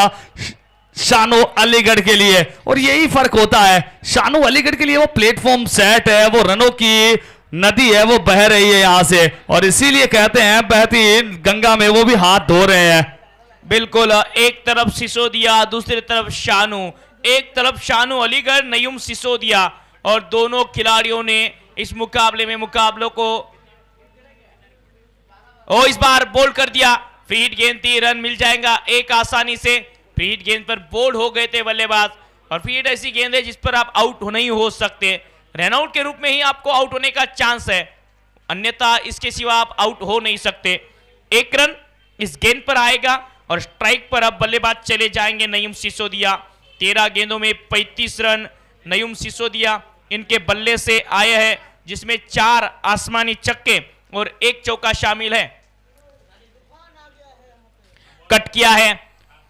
शानू अलीगढ़ के लिए। और यही फर्क होता है, शानू अलीगढ़ के लिए वो प्लेटफॉर्म सेट है, वो रनों की नदी है, वो बह रही है यहां से, और इसीलिए कहते हैं बहती गंगा में वो भी हाथ धो रहे हैं। बिल्कुल, एक तरफ सिसोदिया, दूसरी तरफ शानू, एक तरफ शानू अलीगढ़, नय्युम सिसोदिया, और दोनों खिलाड़ियों ने इस मुकाबले में मुकाबलों को इस बार बोल्ड कर दिया। फ्री हिट गेंद थी, रन मिल जाएगा एक आसानी से। फ्री हिट गेंद पर बोल्ड हो गए थे बल्लेबाज, और फ्री हिट ऐसी गेंद है जिस पर आप आउट नहीं हो सकते, रन आउट के रूप में ही आपको आउट होने का चांस है, अन्यथा इसके सिवा आप आउट हो नहीं सकते। एक रन इस गेंद पर आएगा और स्ट्राइक पर अब बल्लेबाज चले जाएंगे नय्युम सिसोदिया। 13 गेंदों में 35 रन नय्युम सिसोदिया इनके बल्ले से आए हैं, जिसमें 4 आसमानी छक्के और 1 चौका शामिल है। कट किया है,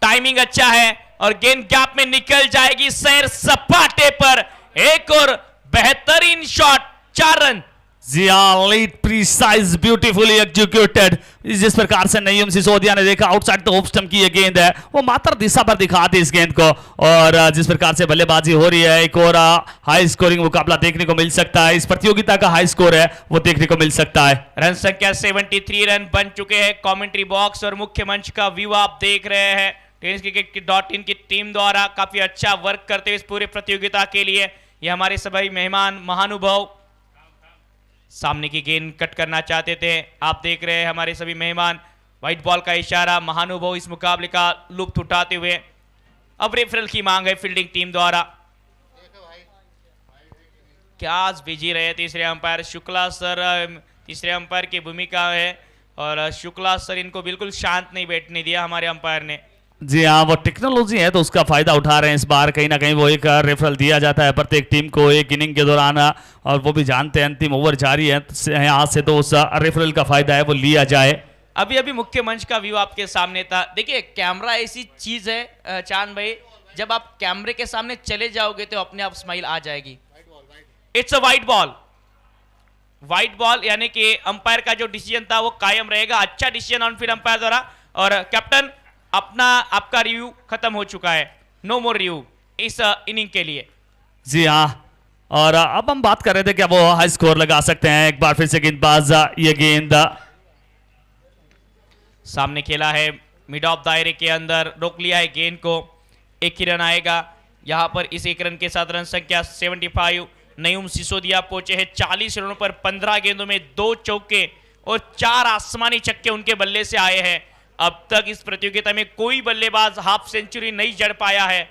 टाइमिंग अच्छा है और गेंद गैप में निकल जाएगी सैर सपाटे पर। एक और बेहतरीन शॉट, 4 रन। जी हाँ, लेट प्रिसाइज ब्यूटीफुली एग्जीक्यूटेड। जिस प्रकार से नय्युम सिसोदिया ने देखा आउटसाइड द ऑफ स्टंप की ये गेंद है, वो मात्र दिशा पर दिखाती इस गेंद को, और जिस प्रकार से बल्लेबाजी हो रही है, एक और हाई स्कोरिंग मुकाबला देखने को मिल सकता है। इस प्रतियोगिता का हाई स्कोर है वो देखने को मिल सकता है। रन संख्या 73 रन बन चुके हैं। कमेंट्री बॉक्स और मुख्य मंच का व्यू आप देख रहे हैं। tenniscricket.in की टीम द्वारा काफी अच्छा वर्क करते हुए इस पूरे प्रतियोगिता के लिए ये हमारे सभी मेहमान महानुभाव सामने की गेंद कट करना चाहते थे। आप देख रहे हैं हमारे सभी मेहमान व्हाइट बॉल का इशारा, महानुभाव इस मुकाबले का लुत्फ उठाते हुए। अब रेफरल की मांग है फील्डिंग टीम द्वारा। क्या आज बिजी रहे तीसरे अंपायर शुक्ला सर, तीसरे अंपायर की भूमिका है, और शुक्ला सर इनको बिल्कुल शांत नहीं बैठने दिया हमारे अंपायर ने। जी हाँ, वो टेक्नोलॉजी है तो उसका फायदा उठा रहे हैं इस बार। कहीं ना कहीं वो एक रेफरल दिया जाता है प्रत्येक टीम को एक इनिंग के दौरान, और वो भी जानते हैं अंतिम ओवर जारी है यहाँ से, तो उस रेफरल का फायदा है वो लिया जाए। अभी अभी मुख्य मंच का व्यू आपके सामने था। देखिए, कैमरा ऐसी चीज है चांद भाई, जब आप कैमरे के सामने चले जाओगे तो अपने आप स्माइल आ जाएगी। It's a white ball. White ball यानी कि अंपायर का जो डिसीजन था वो कायम रहेगा। अच्छा डिसीजन ऑन फील्ड अंपायर द्वारा। और कैप्टन, आपका रिव्यू खत्म हो चुका है, नो मोर रिव्यू इस इनिंग के लिए। जी हाँ, और अब हम बात कर रहे थे क्या वो हाई स्कोर लगा सकते हैं। एक बार फिर से गेंदबाज ये गेंद सामने खेला है मिड ऑफ दायरे के अंदर रोक लिया है गेंद को। एक ही रन आएगा यहां पर। इस एक रन के साथ रन संख्या 75। नयूम सिसोदिया पहुंचे हैं 40 रनों पर। 15 गेंदों में 2 चौके और 4 आसमानी छक्के उनके बल्ले से आए हैं। अब तक इस प्रतियोगिता में कोई बल्लेबाज हाफ सेंचुरी नहीं जड़ पाया है।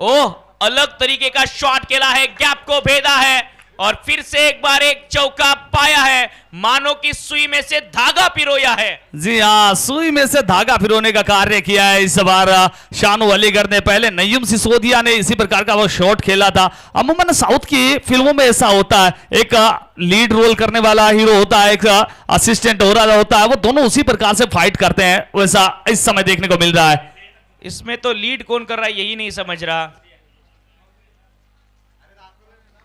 ओह, अलग तरीके का शॉट खेला है, गैप को भेदा है और फिर से एक बार एक चौका पाया है। मानो कि सुई में से धागा पिरोया है। जी हाँ, सुई में से धागा पिरोने का कार्य किया है इस बार शानू अलीगढ़ ने। पहले नईम सिसोदिया ने इसी प्रकार का वो शॉट खेला था। अमूमन साउथ की फिल्मों में ऐसा होता है, एक लीड रोल करने वाला हीरो होता है, एक असिस्टेंट हो रहा होता है, वो दोनों उसी प्रकार से फाइट करते हैं। वैसा इस समय देखने को मिल रहा है। इसमें तो लीड कौन कर रहा है यही नहीं समझ रहा।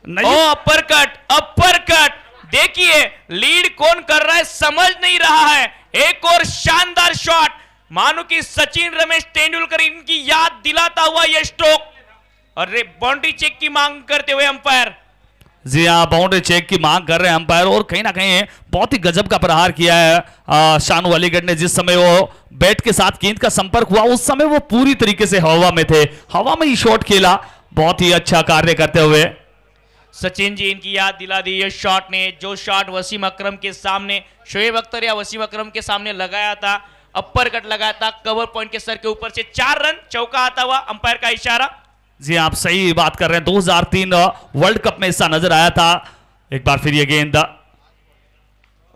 अपर कट, अपर कट, देखिए लीड कौन कर रहा है समझ नहीं रहा है। एक और शानदार शॉट, मानो कि सचिन रमेश तेंदुलकर इनकी याद दिलाता हुआ यह स्ट्रोक और बाउंड्री चेक की मांग करते हुए अंपायर। जी हाँ, बाउंड्री चेक की मांग कर रहे हैं अंपायर। और कहीं ना कहीं बहुत ही गजब का प्रहार किया है शानू अलीगढ़ ने। जिस समय वो बैट के साथ गेंद का संपर्क हुआ उस समय वो पूरी तरीके से हवा में थे, हवा में ही शॉट खेला, बहुत ही अच्छा कार्य करते हुए। सचिन जी इनकी याद दिला दी ये शॉट ने, जो शॉट वसीम अकरम के सामने, शोएब अख्तर या वसीम अकरम के सामने लगाया था, अपर कट लगाया था कवर पॉइंट के सर के ऊपर से। 4 रन, चौका आता हुआ, अंपायर का इशारा। जी आप सही बात कर रहे हैं। 2003 वर्ल्ड कप में ऐसा नजर आया था। एक बार फिर ये गेंद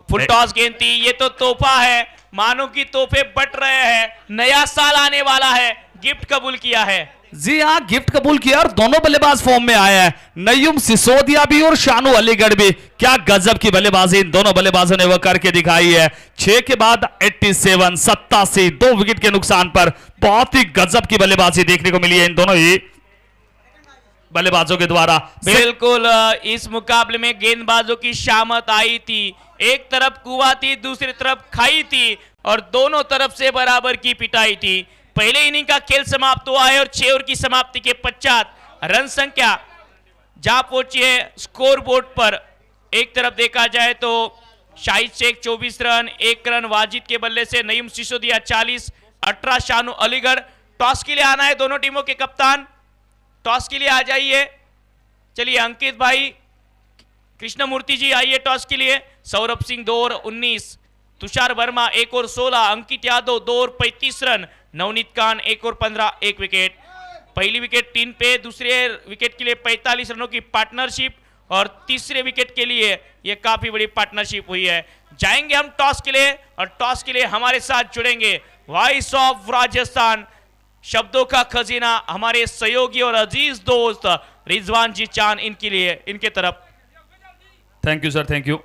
फुल टॉस गेंद थी। ये तो तोहफा है, मानो कि तोहफे बट रहे हैं, नया साल आने वाला है, गिफ्ट कबूल किया है। जी हाँ, गिफ्ट कबूल किया और दोनों बल्लेबाज फॉर्म में आए हैं, नईम सिसोदिया भी और शानू अलीगढ़ भी। क्या गजब की बल्लेबाजी इन दोनों बल्लेबाजों ने वो करके दिखाई है। 6 के बाद 87, 87, 2 विकेट के नुकसान पर बहुत ही गजब की बल्लेबाजी देखने को मिली है इन दोनों ही बल्लेबाजों के द्वारा। बिल्कुल, इस मुकाबले में गेंदबाजों की शामत आई थी। एक तरफ कुआं थी, दूसरी तरफ खाई थी और दोनों तरफ से बराबर की पिटाई थी। पहले इनिंग का खेल समाप्त हुआ है और 6 ओवर की समाप्ति के पश्चात रन संख्या जहां पहुंची है स्कोर बोर्ड पर। एक तरफ देखा जाए तो शाहिद शेख 24 रन, 1 रन वाजिद के बल्ले से, नईम सिसोदिया 40, 18 शानू अलीगढ़। टॉस के लिए आना है दोनों टीमों के कप्तान, टॉस के लिए आ जाइए। चलिए अंकित भाई, कृष्णमूर्ति जी आइए टॉस के लिए। Saurabh Singh 2 over 19, Tushar Verma 1 over 16, Ankit Yadav 2 over 35 run, Navneet Khan 1 over 15, 1 wicket. पहली विकेट 3 पे, दूसरे विकेट के लिए 45 रनों की पार्टनरशिप और तीसरे विकेट के लिए यह काफी बड़ी पार्टनरशिप हुई है। जाएंगे हम टॉस के लिए और टॉस के लिए हमारे साथ जुड़ेंगे वॉइस ऑफ राजस्थान, शब्दों का खजीना, हमारे सहयोगी और अजीज दोस्त रिजवान जी चांद, इनके लिए, इनके तरफ। Thank you sir, thank you.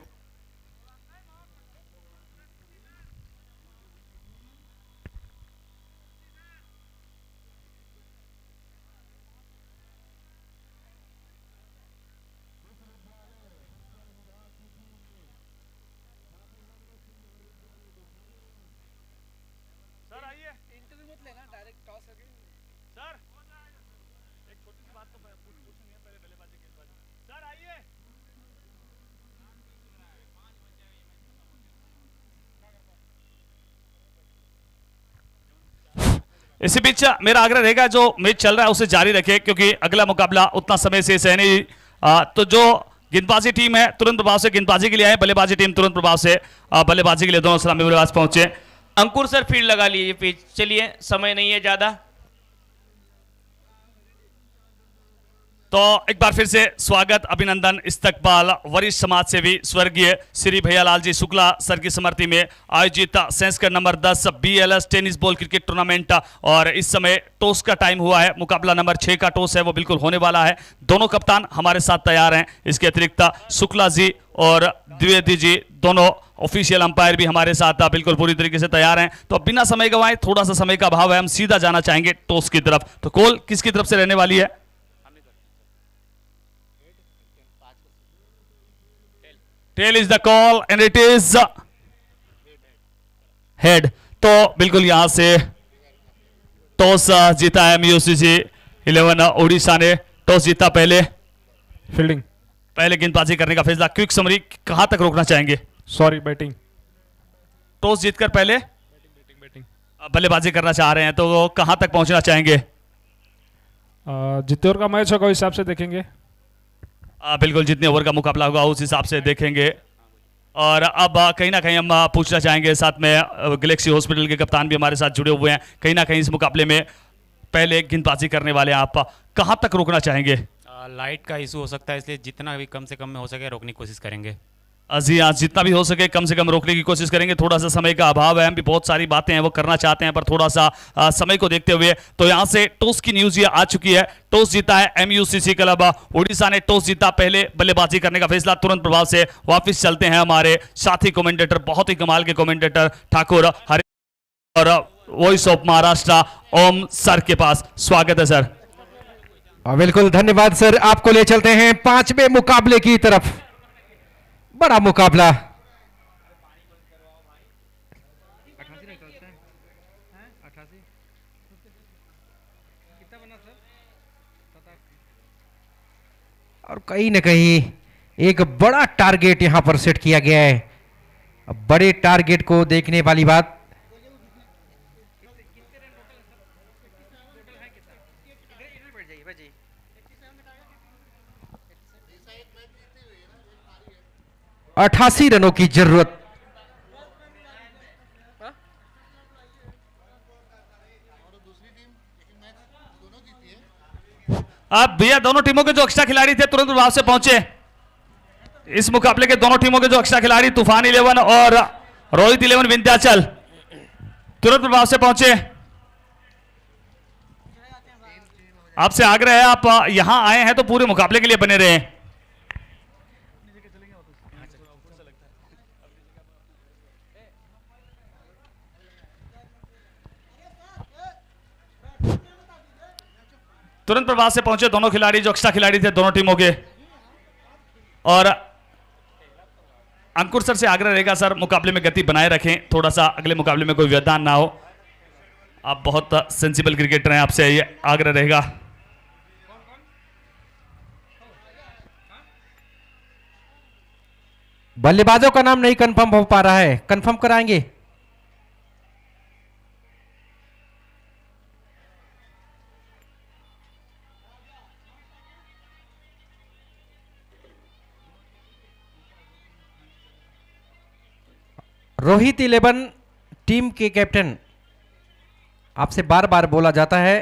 इसी बीच मेरा आग्रह रहेगा जो मैच चल रहा है उसे जारी रखे, क्योंकि अगला मुकाबला उतना समय से सह नहीं। तो जो गेंदबाजी टीम है तुरंत प्रभाव से गेंदबाजी के लिए आए, बल्लेबाजी टीम तुरंत प्रभाव से बल्लेबाजी के लिए दोनों सलामी बल्लेबाज पहुंचे। अंकुर सर फील्ड लगा लीजिए पिच। चलिए, समय नहीं है ज्यादा। तो एक बार फिर से स्वागत, अभिनंदन, इस्तकबाल वरिष्ठ समाज सेवी स्वर्गीय श्री भैयालाल जी शुक्ला सर की स्मृति में आयोजित सेंस्कर number 10 BLS tennis ball cricket tournament. और इस समय टॉस का टाइम हुआ है, मुकाबला नंबर 6 का टॉस है वो बिल्कुल होने वाला है। दोनों कप्तान हमारे साथ तैयार हैं। इसके अतिरिक्त शुक्ला जी और द्विवेदी जी दोनों ऑफिशियल अंपायर भी हमारे साथ बिल्कुल पूरी तरीके से तैयार हैं। तो बिना समय गंवाए, थोड़ा सा समय का अभाव है, हम सीधा जाना चाहेंगे टॉस की तरफ। तो कॉल किसकी तरफ से रहने वाली है? Tail is the call and it is head. तो बिल्कुल यहां से टॉस जीता है MUCC 11 ओडिशा ने टॉस जीता। पहले फील्डिंग, पहले गेंदबाजी करने का फैसला। क्विक समरी, कहां तक रोकना चाहेंगे? Sorry batting. टॉस जीतकर पहले बल्लेबाजी करना चाह रहे हैं, तो वो कहां तक पहुंचना चाहेंगे? जितने ओवर का मैच होगा उस हिसाब से देखेंगे। बिल्कुल, जितने ओवर का मुकाबला होगा उस हिसाब से देखेंगे। और अब कहीं ना कहीं हम पूछना चाहेंगे, साथ में गैलेक्सी हॉस्पिटल के कप्तान भी हमारे साथ जुड़े हुए हैं। कहीं ना कहीं इस मुकाबले में पहले गेंदबाजी करने वाले आप कहां तक रोकना चाहेंगे? लाइट का इशू हो सकता है, इसलिए जितना भी कम से कम में हो सके रोकने की कोशिश करेंगे। जी हाँ, जितना भी हो सके कम से कम रोकने की कोशिश करेंगे। थोड़ा सा समय का अभाव है, हम भी बहुत सारी बातें हैं वो करना चाहते हैं, पर थोड़ा सा समय को देखते हुए तो यहाँ से टॉस की न्यूज ये आ चुकी है। टॉस जीता है MUCC क्लब उड़ीसा ने, टॉस जीता, पहले बल्लेबाजी करने का फैसला। तुरंत प्रभाव से वापिस चलते हैं हमारे साथी कमेंटेटर, बहुत ही कमाल के कमेंटेटर ठाकुर हरि और voice of Maharashtra Om sir के पास। स्वागत है सर। बिल्कुल, धन्यवाद सर। आपको ले चलते हैं पांचवें मुकाबले की तरफ। बड़ा मुकाबला, और कहीं ना कहीं एक बड़ा टारगेट यहां पर सेट किया गया है। बड़े टारगेट को देखने वाली बात, है 88 रनों की जरूरत। अब भैया दोनों टीमों के जो एक्स्ट्रा खिलाड़ी थे तुरंत प्रभाव से पहुंचे। इस मुकाबले के दोनों टीमों के जो एक्स्ट्रा खिलाड़ी तूफान 11 और रोहित 11 विंध्याचल तुरंत प्रभाव से पहुंचे। आपसे आग्रह है, आप यहां आए हैं तो पूरे मुकाबले के लिए बने रहे। तुरंत प्रभाव से पहुंचे दोनों खिलाड़ी जो एक्स्ट्रा खिलाड़ी थे दोनों टीमों के। और अंकुर सर से आग्रह रहेगा, सर मुकाबले में गति बनाए रखें, थोड़ा सा अगले मुकाबले में कोई व्यवधान ना हो। आप बहुत सेंसिबल क्रिकेटर हैं, आपसे ये आग्रह रहेगा। बल्लेबाजों का नाम नहीं कंफर्म हो पा रहा है, कंफर्म कराएंगे। रोहित 11 टीम के कैप्टन, आपसे बार बार बोला जाता है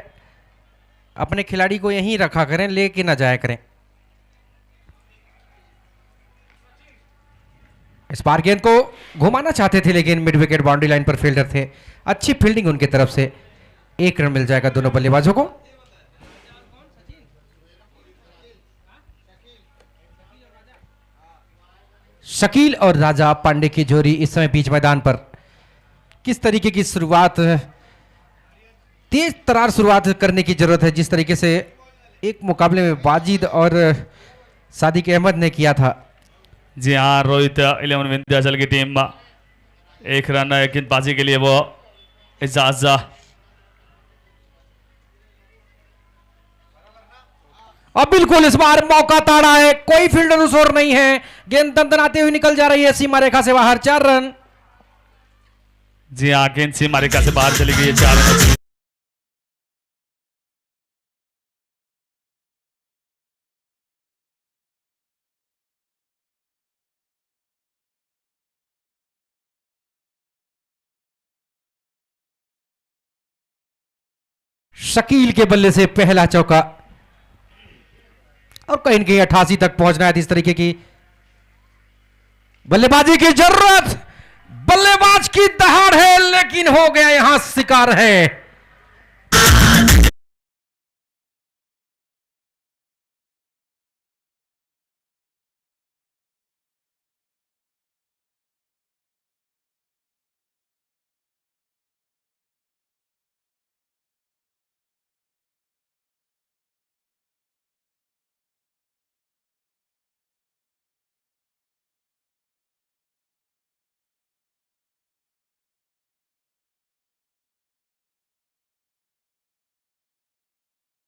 अपने खिलाड़ी को यहीं रखा करें, लेके ना जाया करें। इस बार गेंद को घुमाना चाहते थे लेकिन मिड विकेट बाउंड्री लाइन पर फील्डर थे। अच्छी फील्डिंग उनकी तरफ से, 1 रन मिल जाएगा दोनों बल्लेबाजों को। शकील और राजा पांडे की जोड़ी इस समय बीच मैदान पर। किस तरीके की शुरुआत, तेज तरार शुरुआत करने की जरूरत है, जिस तरीके से एक मुकाबले में वाजिद और सादिक अहमद ने किया था। जी हाँ, रोहित 11 विंध्याचल की टीम 1 रन गेंदबाजी के लिए वो इजाजत। अब बिल्कुल इस बार मौका ताड़ा है, कोई फील्डर उस ओर नहीं है, गेंद दंदनाते हुए निकल जा रही है सीमा रेखा से बाहर। 4 रन। जी हाँ, गेंद सीमा रेखा से बाहर चली गई है, 4 रन। शकील के बल्ले से पहला चौका, और कहीं कहीं 88 तक पहुंचना है। इस तरीके की बल्लेबाजी की जरूरत, बल्लेबाज की दहाड़ है, लेकिन हो गया यहां शिकार है।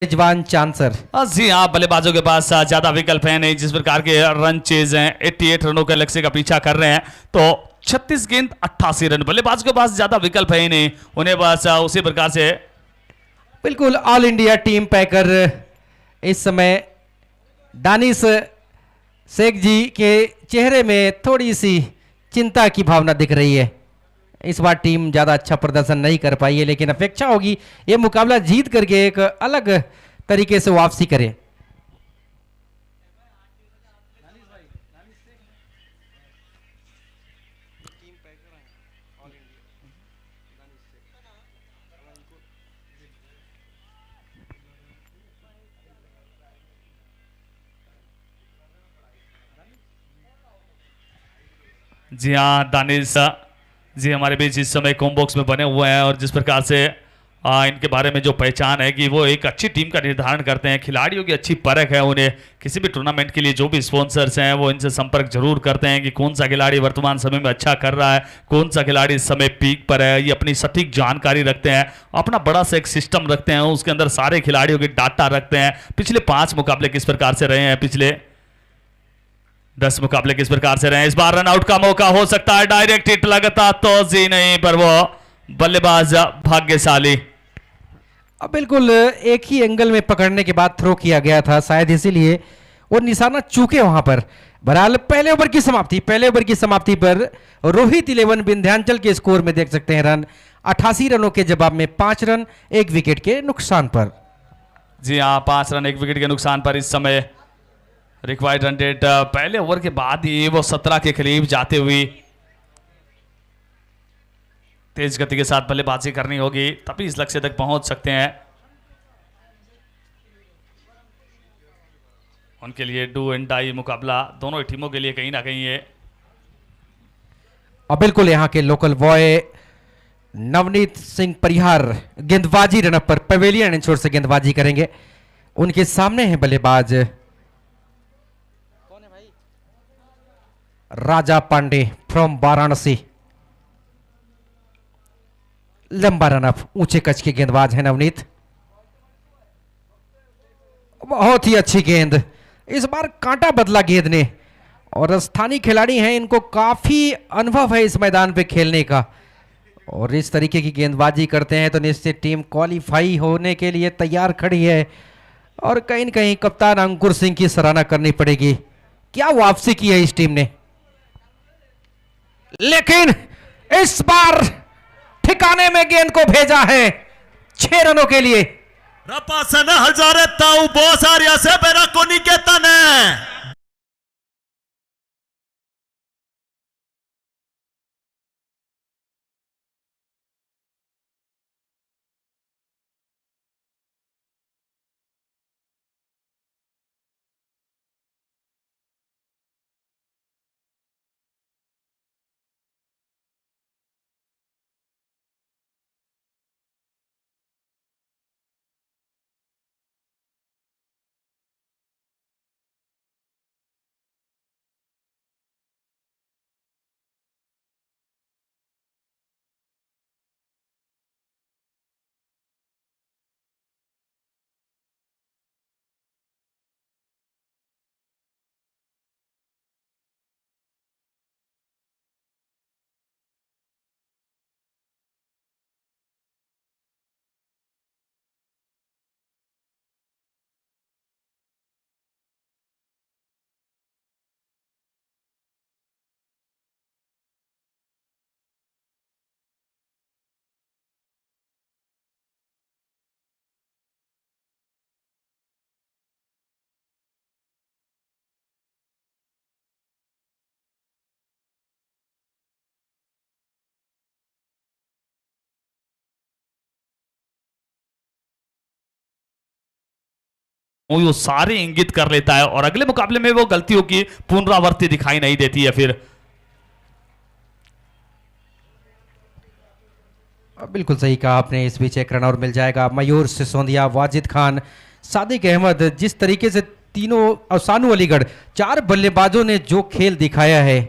मेजबान चांसर। जी हाँ, बल्लेबाजों के पास ज्यादा विकल्प है नहीं। जिस प्रकार के रन चेज हैं, 88 रनों के लक्ष्य का पीछा कर रहे हैं, तो 36 गेंद 88 रन। बल्लेबाज के पास ज्यादा विकल्प है ही नहीं, उन्हें बस उसी प्रकार से बिल्कुल ऑल इंडिया टीम पैकर इस समय दानिश शेख जी के चेहरे में थोड़ी सी चिंता की भावना दिख रही है। इस बार टीम ज़्यादा अच्छा प्रदर्शन नहीं कर पाई है, लेकिन अपेक्षा होगी ये मुकाबला जीत करके एक अलग तरीके से वापसी करे। जी हाँ, दानिश जी हमारे बीच इस समय कॉम्बॉक्स में बने हुए हैं और जिस प्रकार से इनके बारे में जो पहचान है कि वो एक अच्छी टीम का निर्धारण करते हैं, खिलाड़ियों की अच्छी परख है, उन्हें किसी भी टूर्नामेंट के लिए जो भी स्पॉन्सर्स हैं वो इनसे संपर्क जरूर करते हैं कि कौन सा खिलाड़ी वर्तमान समय में अच्छा कर रहा है, कौन सा खिलाड़ी इस समय पीक पर है। ये अपनी सटीक जानकारी रखते हैं, अपना बड़ा सा एक सिस्टम रखते हैं, उसके अंदर सारे खिलाड़ियों की डाटा रखते हैं। पिछले 5 मुकाबले किस प्रकार से रहे हैं, पिछले 10 मुकाबले किस प्रकार से रहे। इस बार रन आउट का मौका हो सकता है, डायरेक्ट हिट लगता तो जी नहीं, पर वो बल्लेबाज भाग्यशाली। अब बिल्कुल एक ही एंगल में पकड़ने के बाद थ्रो किया गया था, शायद इसीलिए वो निशाना चूके वहां पर। बहरहाल पहले ओवर की समाप्ति पर रोहित 11 विंध्याचल के स्कोर में देख सकते हैं रन 88 रनों के जवाब में 5 रन 1 विकेट के नुकसान पर। जी हाँ, 5 रन 1 विकेट के नुकसान पर इस समय रिक्वायर्ड रन रेट पहले ओवर के बाद ही वो 17 के करीब जाते हुए तेज गति के साथ बल्लेबाजी करनी होगी, तभी इस लक्ष्य तक पहुंच सकते हैं। उनके लिए डू एंड डाई मुकाबला दोनों ही टीमों के लिए कहीं ना कहीं है। और बिल्कुल यहाँ के लोकल बॉय नवनीत सिंह परिहार गेंदबाजी रनअप पर पवेलियन इंश्योर से गेंदबाजी करेंगे। उनके सामने है बल्लेबाज राजा पांडे फ्रॉम वाराणसी। लंबा रनअप, ऊंचे कच के गेंदबाज है नवनीत। बहुत ही अच्छी गेंद, इस बार कांटा बदला गेंद ने, और स्थानीय खिलाड़ी हैं, इनको काफी अनुभव है इस मैदान पे खेलने का, और इस तरीके की गेंदबाजी करते हैं तो निश्चित टीम क्वालिफाई होने के लिए तैयार खड़ी है। और कहीं न कहीं कप्तान अंकुर सिंह की सराहना करनी पड़ेगी, क्या वापसी की है इस टीम ने। लेकिन इस बार ठिकाने में गेंद को भेजा है 6 रनों के लिए। रपासना हजारे ताऊ बहुत सारी से बेरा को निकेतन है। वो सारे इंगित कर लेता है और अगले मुकाबले में वो गलतियों की पुनरावृत्ति दिखाई नहीं देती है। फिर बिल्कुल सही कहा आपने, इस बीच एक रन और मिल जाएगा। मयूर सिसोदिया, वाजिद खान, सादिक अहमद, जिस तरीके से तीनों और सानू अलीगढ़ 4 बल्लेबाजों ने जो खेल दिखाया है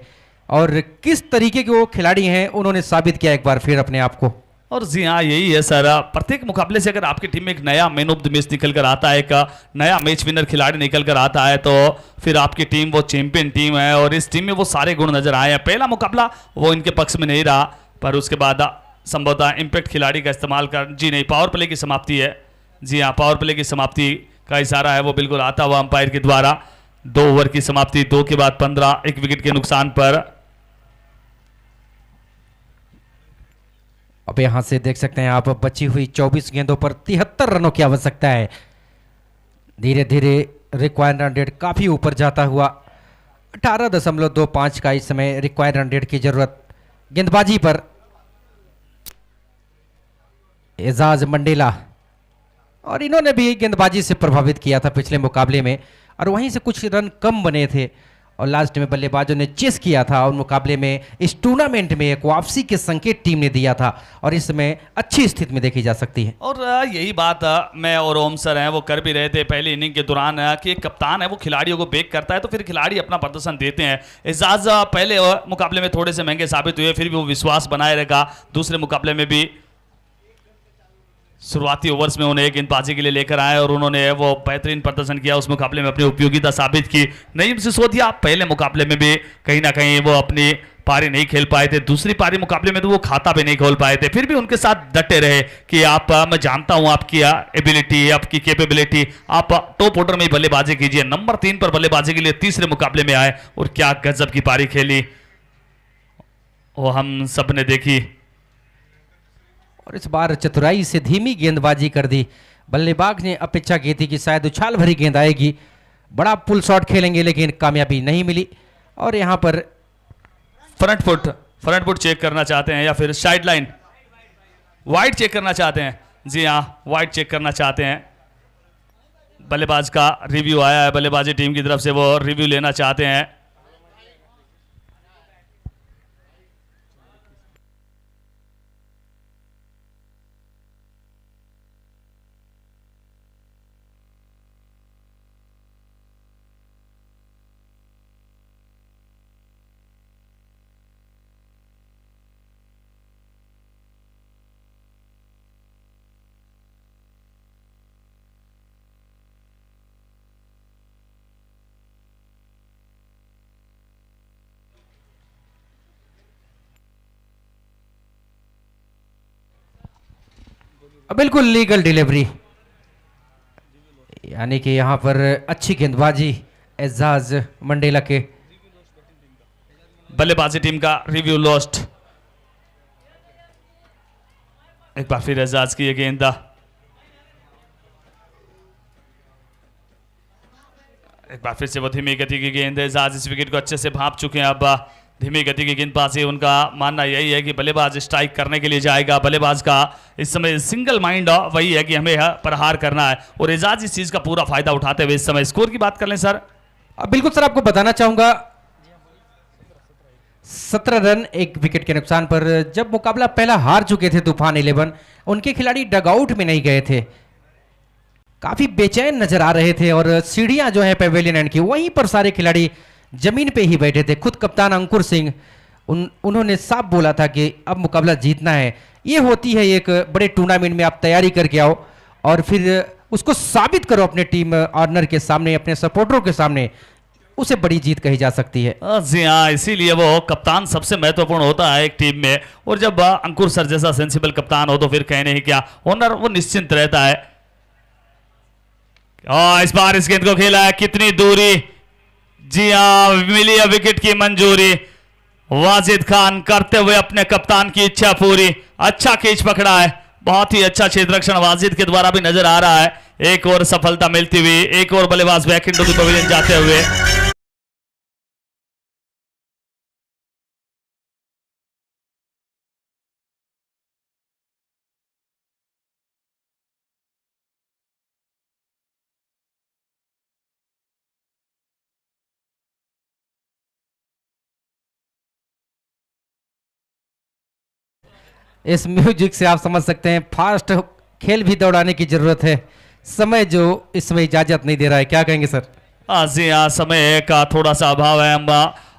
और किस तरीके के वो खिलाड़ी हैं, उन्होंने साबित किया एक बार फिर अपने आप को। और जी हाँ, यही है सर, प्रत्येक मुकाबले से अगर आपकी टीम में एक नया मैन ऑफ द मैच निकल कर आता है, एक नया मैच विनर खिलाड़ी निकल कर आता है, तो फिर आपकी टीम वो चैंपियन टीम है और इस टीम में वो सारे गुण नजर आए हैं। पहला मुकाबला वो इनके पक्ष में नहीं रहा, पर उसके बाद संभवतः इम्पैक्ट खिलाड़ी का इस्तेमाल कर, जी नहीं, पावर प्ले की समाप्ति है। जी हाँ, पावर प्ले की समाप्ति का इशारा है वो बिल्कुल आता हुआ अंपायर के द्वारा। 2 ओवर की समाप्ति, 2 के बाद 15, 1 विकेट के नुकसान पर। अब यहां से देख सकते हैं आप, बची हुई 24 गेंदों पर 73 रनों की आवश्यकता है। धीरे धीरे रिक्वायर्ड रन रेट काफी ऊपर जाता हुआ 18.25 का इस समय रिक्वायर्ड रन रेट की जरूरत। गेंदबाजी पर एजाज मंडेला, और इन्होंने भी गेंदबाजी से प्रभावित किया था पिछले मुकाबले में, और वहीं से कुछ रन कम बने थे और लास्ट में बल्लेबाजों ने चेस किया था और मुकाबले में इस टूर्नामेंट में एक वापसी के संकेत टीम ने दिया था और इसमें अच्छी स्थिति में देखी जा सकती है। और यही बात मैं और ओम सर हैं वो कर भी रहे थे पहली इनिंग के दौरान कि एक कप्तान है वो खिलाड़ियों को बैक करता है तो फिर खिलाड़ी अपना प्रदर्शन देते हैं। एजाज पहले मुकाबले में थोड़े से महंगे साबित हुए, फिर भी वो विश्वास बनाए रखा। दूसरे मुकाबले में भी शुरुआती ओवर्स में उन्हें गेंदबाजी के लिए लेकर आए और उन्होंने वो बेहतरीन प्रदर्शन किया, उस मुकाबले में अपनी उपयोगिता साबित की। नईम सिसोदिया पहले मुकाबले में भी कहीं ना कहीं वो अपनी पारी नहीं खेल पाए थे, दूसरी पारी मुकाबले में तो वो खाता भी नहीं खोल पाए थे, फिर भी उनके साथ डटे रहे कि आप, मैं जानता हूं आपकी एबिलिटी, आपकी कैपेबिलिटी, आप टॉप ऑर्डर में ही बल्लेबाजी कीजिए। नंबर 3 पर बल्लेबाजी के लिए तीसरे मुकाबले में आए और क्या गजब की पारी खेली वो हम सब ने देखी। और इस बार चतुराई से धीमी गेंदबाजी कर दी। बल्लेबाज ने अपेक्षा की थी कि शायद उछाल भरी गेंद आएगी, बड़ा पुल शॉट खेलेंगे, लेकिन कामयाबी नहीं मिली। और यहां पर फ्रंट फुट चेक करना चाहते हैं या फिर साइड लाइन वाइड चेक करना चाहते हैं। जी हाँ, वाइड चेक करना चाहते हैं। बल्लेबाज का रिव्यू आया है, बल्लेबाजी टीम की तरफ से वो रिव्यू लेना चाहते हैं। बिल्कुल लीगल डिलीवरी, यानी कि यहां पर अच्छी गेंदबाजी एजाज मंडेला के। बल्लेबाजी टीम का रिव्यू लॉस्ट। एक बार फिर एजाज की ये गेंद, एक बार फिर से वो धीमी गति की गेंद। एजाज इस विकेट को अच्छे से भांप चुके हैं। अब धीमी गति की गेंदबाजी, उनका मानना यही है कि बल्लेबाज स्ट्राइक करने के लिए जाएगा। बल्लेबाज का इस समय सिंगल माइंड वही है कि हमें प्रहार करना है और एजाज इस चीज का पूरा फायदा उठाते हुए इस समय स्कोर की बात कर लें सर। बिल्कुल सर, आपको बताना चाहूंगा 17 रन 1 विकेट के नुकसान पर। जब मुकाबला पहला हार चुके थे तूफान 11, उनके खिलाड़ी डगआउट में नहीं गए थे, काफी बेचैन नजर आ रहे थे और सीढ़ियां जो है पेवेलियन एंड की, वहीं पर सारे खिलाड़ी जमीन पे ही बैठे थे। खुद कप्तान अंकुर सिंह उन्होंने साफ बोला था कि अब मुकाबला जीतना है। ये होती है एक बड़े टूर्नामेंट में, आप तैयारी करके आओ और फिर उसको साबित करो अपने टीम ऑर्नर के सामने, अपने सपोर्टरों के सामने, उसे बड़ी जीत कही जा सकती है। जी हाँ, इसीलिए वो कप्तान सबसे महत्वपूर्ण होता है एक टीम में, और जब अंकुर सर जैसा सेंसिबल कप्तान हो तो फिर कहने ही क्या, ओनर वो निश्चिंत रहता है। इस बार इस गेंद को खेला है, कितनी दूरी, जी हाँ, मिली है विकेट की मंजूरी। वाजिद खान करते हुए अपने कप्तान की इच्छा पूरी। अच्छा कैच पकड़ा है, बहुत ही अच्छा क्षेत्ररक्षण वाजिद के द्वारा भी नजर आ रहा है। एक और सफलता मिलती हुई, एक और बल्लेबाज बैक इनटू द पवेलियन जाते हुए। इस म्यूजिक से आप समझ सकते हैं फास्ट खेल भी दौड़ाने की जरूरत है, समय जो इसमें इजाजत नहीं दे रहा है। क्या कहेंगे सर? जी हाँ, समय का थोड़ा सा अभाव है। हम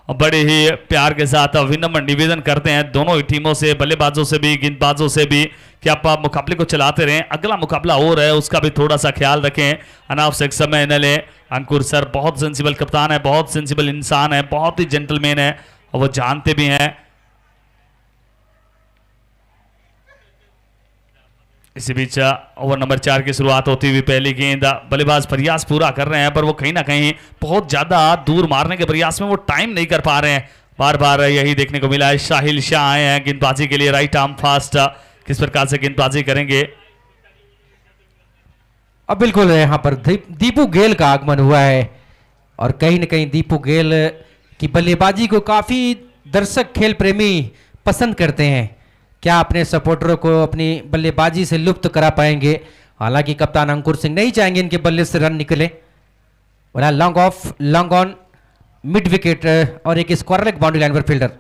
और बड़े ही प्यार के साथ विनम्र निवेदन करते हैं दोनों ही टीमों से, बल्लेबाजों से भी, गेंदबाजों से भी, कि आप मुकाबले को चलाते रहें। अगला मुकाबला हो रहा है उसका भी थोड़ा सा ख्याल रखें, अनावश्यक समय न लें। अंकुर सर बहुत सेंसिबल कप्तान है, बहुत सेंसिबल इंसान है, बहुत ही जेंटलमैन है और वो जानते भी हैं। इसी बीच ओवर नंबर 4 की शुरुआत होती हुई पहली गेंद, बल्लेबाज प्रयास पूरा कर रहे हैं पर वो कहीं ना कहीं बहुत ज्यादा दूर मारने के प्रयास में वो टाइम नहीं कर पा रहे हैं। बार बार यही देखने को मिला है। साहिल शाह आए हैं गेंदबाजी के लिए, राइट आर्म फास्ट, किस प्रकार से गेंदबाजी करेंगे। अब बिल्कुल यहाँ पर दीपू गेल का आगमन हुआ है और कहीं ना कहीं दीपू गेल की बल्लेबाजी को काफी दर्शक खेल प्रेमी पसंद करते हैं। क्या अपने सपोर्टरों को अपनी बल्लेबाजी से लुप्त करा पाएंगे? हालांकि कप्तान अंकुर सिंह नहीं चाहेंगे इनके बल्ले से रन निकले। Long off, long on, mid wicket और एक स्क्वायर लेग बाउंड्री लाइन पर फील्डर।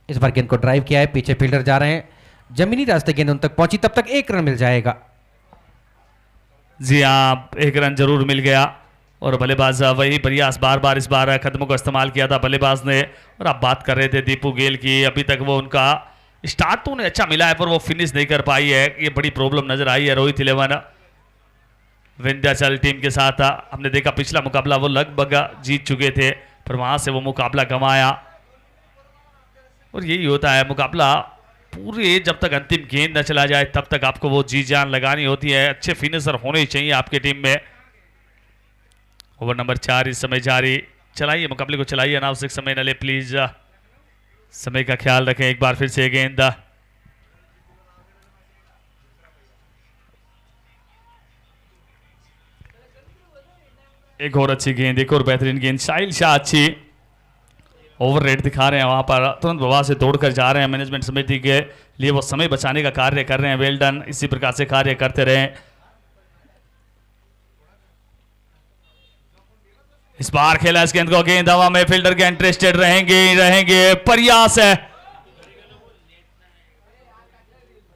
इस बार गेंद को ड्राइव किया है, पीछे फील्डर जा रहे हैं, जमीनी रास्ते गेंद उन तक पहुंची, तब तक एक रन मिल जाएगा। जी हाँ, एक रन जरूर मिल गया और बल्लेबाज वही प्रयास बार बार इस बार कदमों का इस्तेमाल किया था बल्लेबाज ने। और आप बात कर रहे थे दीपू गेल की, अभी तक वो उनका स्टार्ट तो उन्हें अच्छा मिला है पर वो फिनिश नहीं कर पाई है, ये बड़ी प्रॉब्लम नजर आई है। रोहित 11 विंध्याचल टीम के साथ हमने देखा पिछला मुकाबला वो लगभग जीत चुके थे पर वहां से वो मुकाबला गंवाया। और यही होता है, मुकाबला पूरे जब तक अंतिम गेंद न चला जाए तब तक आपको वो जी जान लगानी होती है। अच्छे फिनिशर होने ही चाहिए आपकी टीम में। ओवर नंबर 4 इस समय जारी, चलाइए मुकाबले को चलाइए, अनावश्यक समय न ले प्लीज, समय का ख्याल रखें। एक बार फिर से गेंद, एक और अच्छी गेंद, एक और बेहतरीन गेंद। साहिल शाह अच्छी ओवर रेट दिखा रहे हैं, वहां पर तुरंत प्रभाव से दौड़कर जा रहे हैं। मैनेजमेंट समिति के लिए वो समय बचाने का कार्य कर रहे हैं। वेल डन, इसी प्रकार से कार्य करते रहें। इस बार खेला इस गेंद को, गेंद हवा में, फील्डर के इंटरेस्टेड रहेंगे प्रयास है।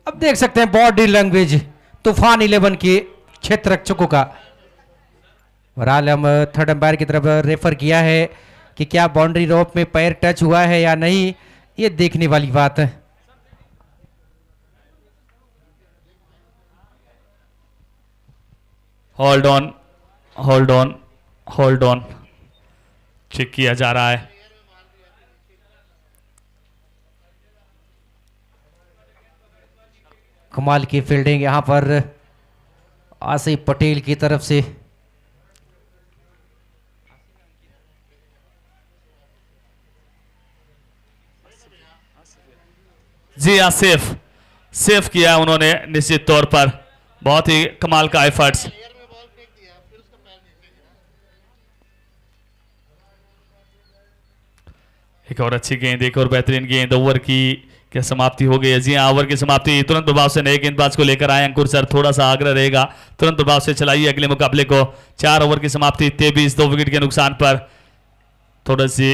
अब देख सकते हैं बॉडी लैंग्वेज तूफान 11 के क्षेत्र रक्षकों का। बहरहाल हम थर्ड अंपायर की तरफ रेफर किया है कि क्या बाउंड्री रोप में पैर टच हुआ है या नहीं, ये देखने वाली बात है। Hold on, hold on, hold on, check किया जा रहा है। कमाल की फील्डिंग यहां पर आसिफ पटेल की तरफ से। जी हाँ, सेफ किया उन्होंने निश्चित तौर पर, बहुत ही कमाल का एफर्ट्स। एक और अच्छी गेंद, एक और बेहतरीन गेंद। ओवर की क्या समाप्ति हो गई है? जी हाँ, ओवर की समाप्ति। तुरंत प्रभाव से नए गेंदबाज को लेकर आए अंकुर सर, थोड़ा सा आग्रह रहेगा तुरंत प्रभाव से चलाइए अगले मुकाबले को। 4 ओवर की समाप्ति, 23 2 विकेट के नुकसान पर। थोड़ा सी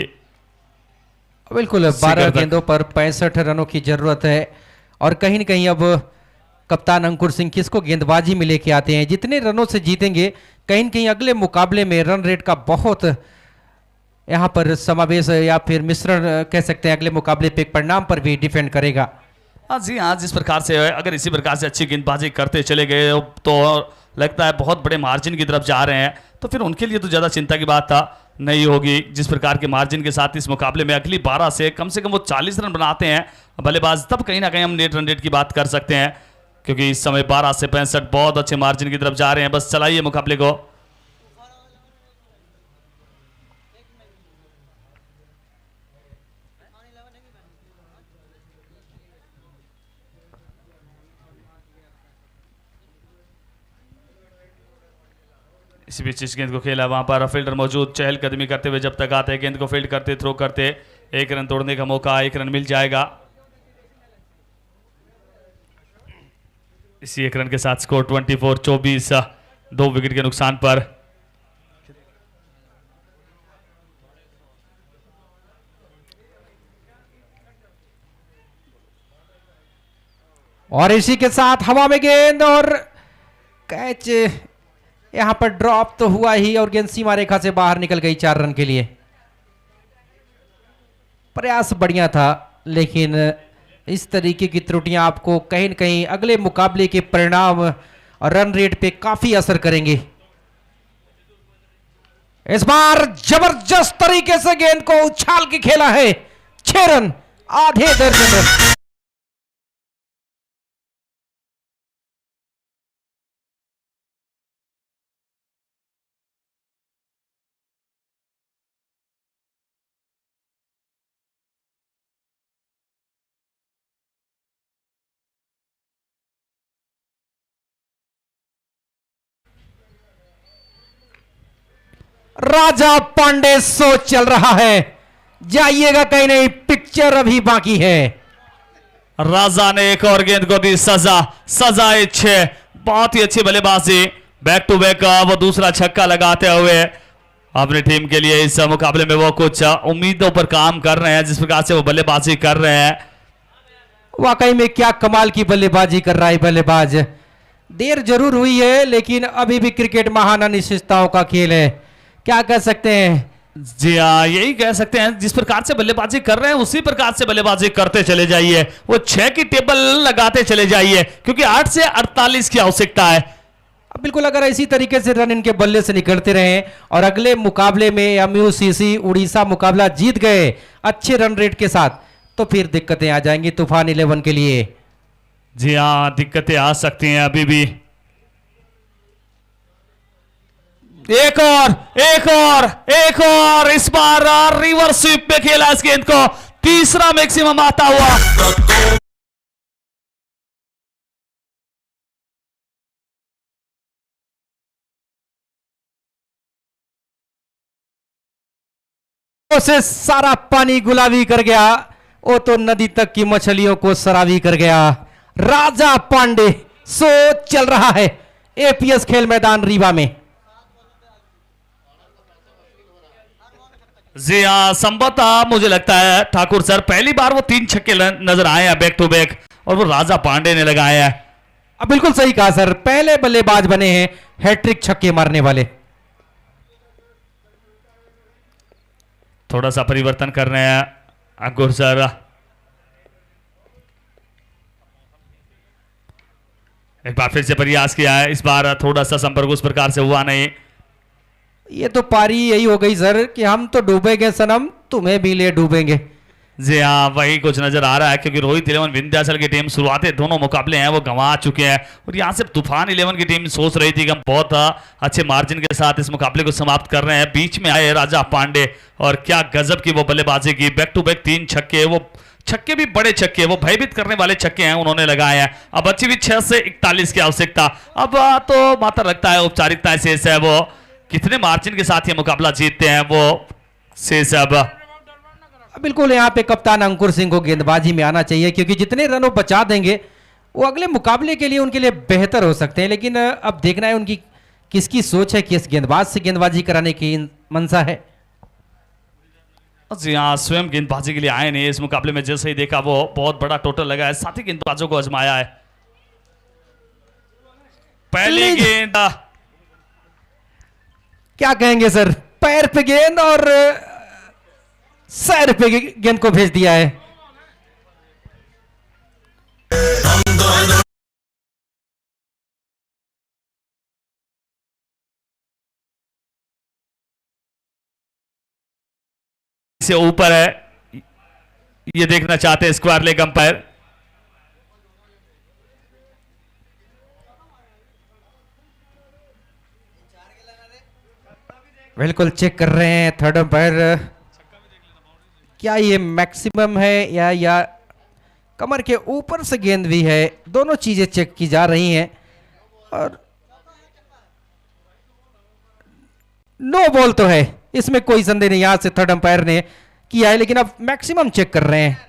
बिल्कुल 12 गेंदों पर 65 रनों की जरूरत है और कहीं न कहीं अब कप्तान अंकुर सिंह किसको गेंदबाजी में लेके आते हैं। जितने रनों से जीतेंगे कहीं न कहीं अगले मुकाबले में रन रेट का बहुत यहाँ पर समावेश या फिर मिश्रण कह सकते हैं, अगले मुकाबले पे परिणाम पर भी डिपेंड करेगा। हाँ जी हाँ, जिस प्रकार से अगर इसी प्रकार से अच्छी गेंदबाजी करते चले गए तो लगता है बहुत बड़े मार्जिन की तरफ जा रहे हैं, तो फिर उनके लिए तो ज़्यादा चिंता की बात नहीं होगी। जिस प्रकार के मार्जिन के साथ इस मुकाबले में अगली 12 से कम वो 40 रन बनाते हैं बल्लेबाज, तब कहीं ना कहीं हम नेट रन रेट की बात कर सकते हैं, क्योंकि इस समय 12 से 65 बहुत अच्छे मार्जिन की तरफ जा रहे हैं। बस चलाइए मुकाबले को। इसी बीच इस गेंद को खेला, वहां पर फील्डर मौजूद, चहलकदमी करते हुए जब तक आते हैं, गेंद को फील्ड करते, थ्रो करते, 1 रन तोड़ने का मौका, 1 रन मिल जाएगा। इसी 1 रन के साथ स्कोर 24-24, 2 विकेट के नुकसान पर। और इसी के साथ हवा में गेंद और कैच यहां पर ड्रॉप तो हुआ ही और गेंद सीमा रेखा से बाहर निकल गई 4 रन के लिए। प्रयास बढ़िया था, लेकिन इस तरीके की त्रुटियां आपको कहीं न कहीं अगले मुकाबले के परिणाम और रन रेट पे काफी असर करेंगे। इस बार जबरदस्त तरीके से गेंद को उछाल के खेला है, 6 रन, आधे दर्जन रन। राजा पांडे शो चल रहा है, जाइएगा कहीं नहीं, पिक्चर अभी बाकी है। राजा ने एक और गेंद को दी सजा, सजा 6, बहुत ही अच्छी बल्लेबाजी, बैक टू बैक वो दूसरा छक्का लगाते हुए अपनी टीम के लिए इस मुकाबले में वो कुछ उम्मीदों पर काम कर रहे हैं, जिस प्रकार से वो बल्लेबाजी कर रहे हैं। वाकई में क्या कमाल की बल्लेबाजी कर रहा है बल्लेबाज। देर जरूर हुई है, लेकिन अभी भी क्रिकेट महान अनिश्चितताओं का खेल है, क्या कह सकते हैं। जी हाँ, यही कह सकते हैं, जिस प्रकार से बल्लेबाजी कर रहे हैं उसी प्रकार से बल्लेबाजी करते चले जाइए, वो 6 की टेबल लगाते चले जाइए, क्योंकि 8 से 48 की आवश्यकता है। अब बिल्कुल अगर इसी तरीके से रन इनके बल्ले से निकलते रहे और अगले मुकाबले में MUCC उड़ीसा मुकाबला जीत गए अच्छे रन रेट के साथ, तो फिर दिक्कतें आ जाएंगी तूफान 11 के लिए। जी हाँ, दिक्कतें आ सकती हैं अभी भी। एक और इस बार रिवर्स स्वीप पे खेला इस गेंद को, तीसरा मैक्सिमम आता हुआ। से सारा पानी गुलाबी कर गया, वो तो नदी तक की मछलियों को शराबी कर गया। राजा पांडे शो चल रहा है APS खेल मैदान रीवा में। जी हाँ, संभवतः मुझे लगता है ठाकुर सर पहली बार वो 3 छक्के नजर आए हैं बैक टू बैक, और वो राजा पांडे ने लगाया है। अब बिल्कुल सही कहा सर, पहले बल्लेबाज बने हैं हैट्रिक छक्के मारने वाले। थोड़ा सा परिवर्तन कर रहे हैं अंकुर सर। एक बार फिर से प्रयास किया है, इस बार थोड़ा सा संपर्क उस प्रकार से हुआ नहीं। ये तो पारी यही हो गई सर कि हम तो डूबेंगे सनम, तुम्हें भी ले डूबेंगे। जी हाँ, वही कुछ नजर आ रहा है, क्योंकि रोहित 11 विंध्याचल की टीम शुरुआती दोनों मुकाबले हैं वो गंवा चुके हैं, और यहाँ से तूफान 11 की टीम सोच रही थी कि हम बहुत अच्छे मार्जिन के साथ इस मुकाबले को समाप्त कर रहे हैं। बीच में आए राजा पांडे और क्या गजब की वो बल्लेबाजी की, बैक टू बैक 3 छक्के, वो छक्के भी बड़े छक्के, वो भयभीत करने वाले छक्के हैं उन्होंने लगाए हैं। अब अच्छी भी 6 से 41 की आवश्यकता, अब तो मात्र लगता है औपचारिकता शेष है, वो कितने मार्जिन के साथ ये मुकाबला जीतते हैं वो शेष है। अब बिल्कुल यहाँ पे कप्तान अंकुर सिंह को गेंदबाजी में आना चाहिए, क्योंकि जितने रन वो बचा देंगे वो अगले मुकाबले के लिए उनके लिए बेहतर हो सकते हैं। लेकिन अब देखना है उनकी किसकी सोच है, किस गेंदबाज से गेंदबाजी कराने की मंशा है। जी हाँ, स्वयं गेंदबाजी के लिए आए नहीं इस मुकाबले में, जैसे ही देखा वो बहुत बड़ा टोटल लगा है, साथ ही गेंदबाजों को आजमाया है। पहली गेंद, क्या कहेंगे सर, पैर पे गेंद और सर पे गेंद को भेज दिया है। से ऊपर है, ये देखना चाहते हैं स्क्वायर लेग अंपायर। बिल्कुल चेक कर रहे हैं थर्ड अंपायर, क्या ये मैक्सिमम है या कमर के ऊपर से गेंद भी है, दोनों चीजें चेक की जा रही हैं। और नो बॉल तो है, इसमें कोई संदेह नहीं, यहां से थर्ड अंपायर ने किया है, लेकिन अब मैक्सिमम चेक कर रहे हैं।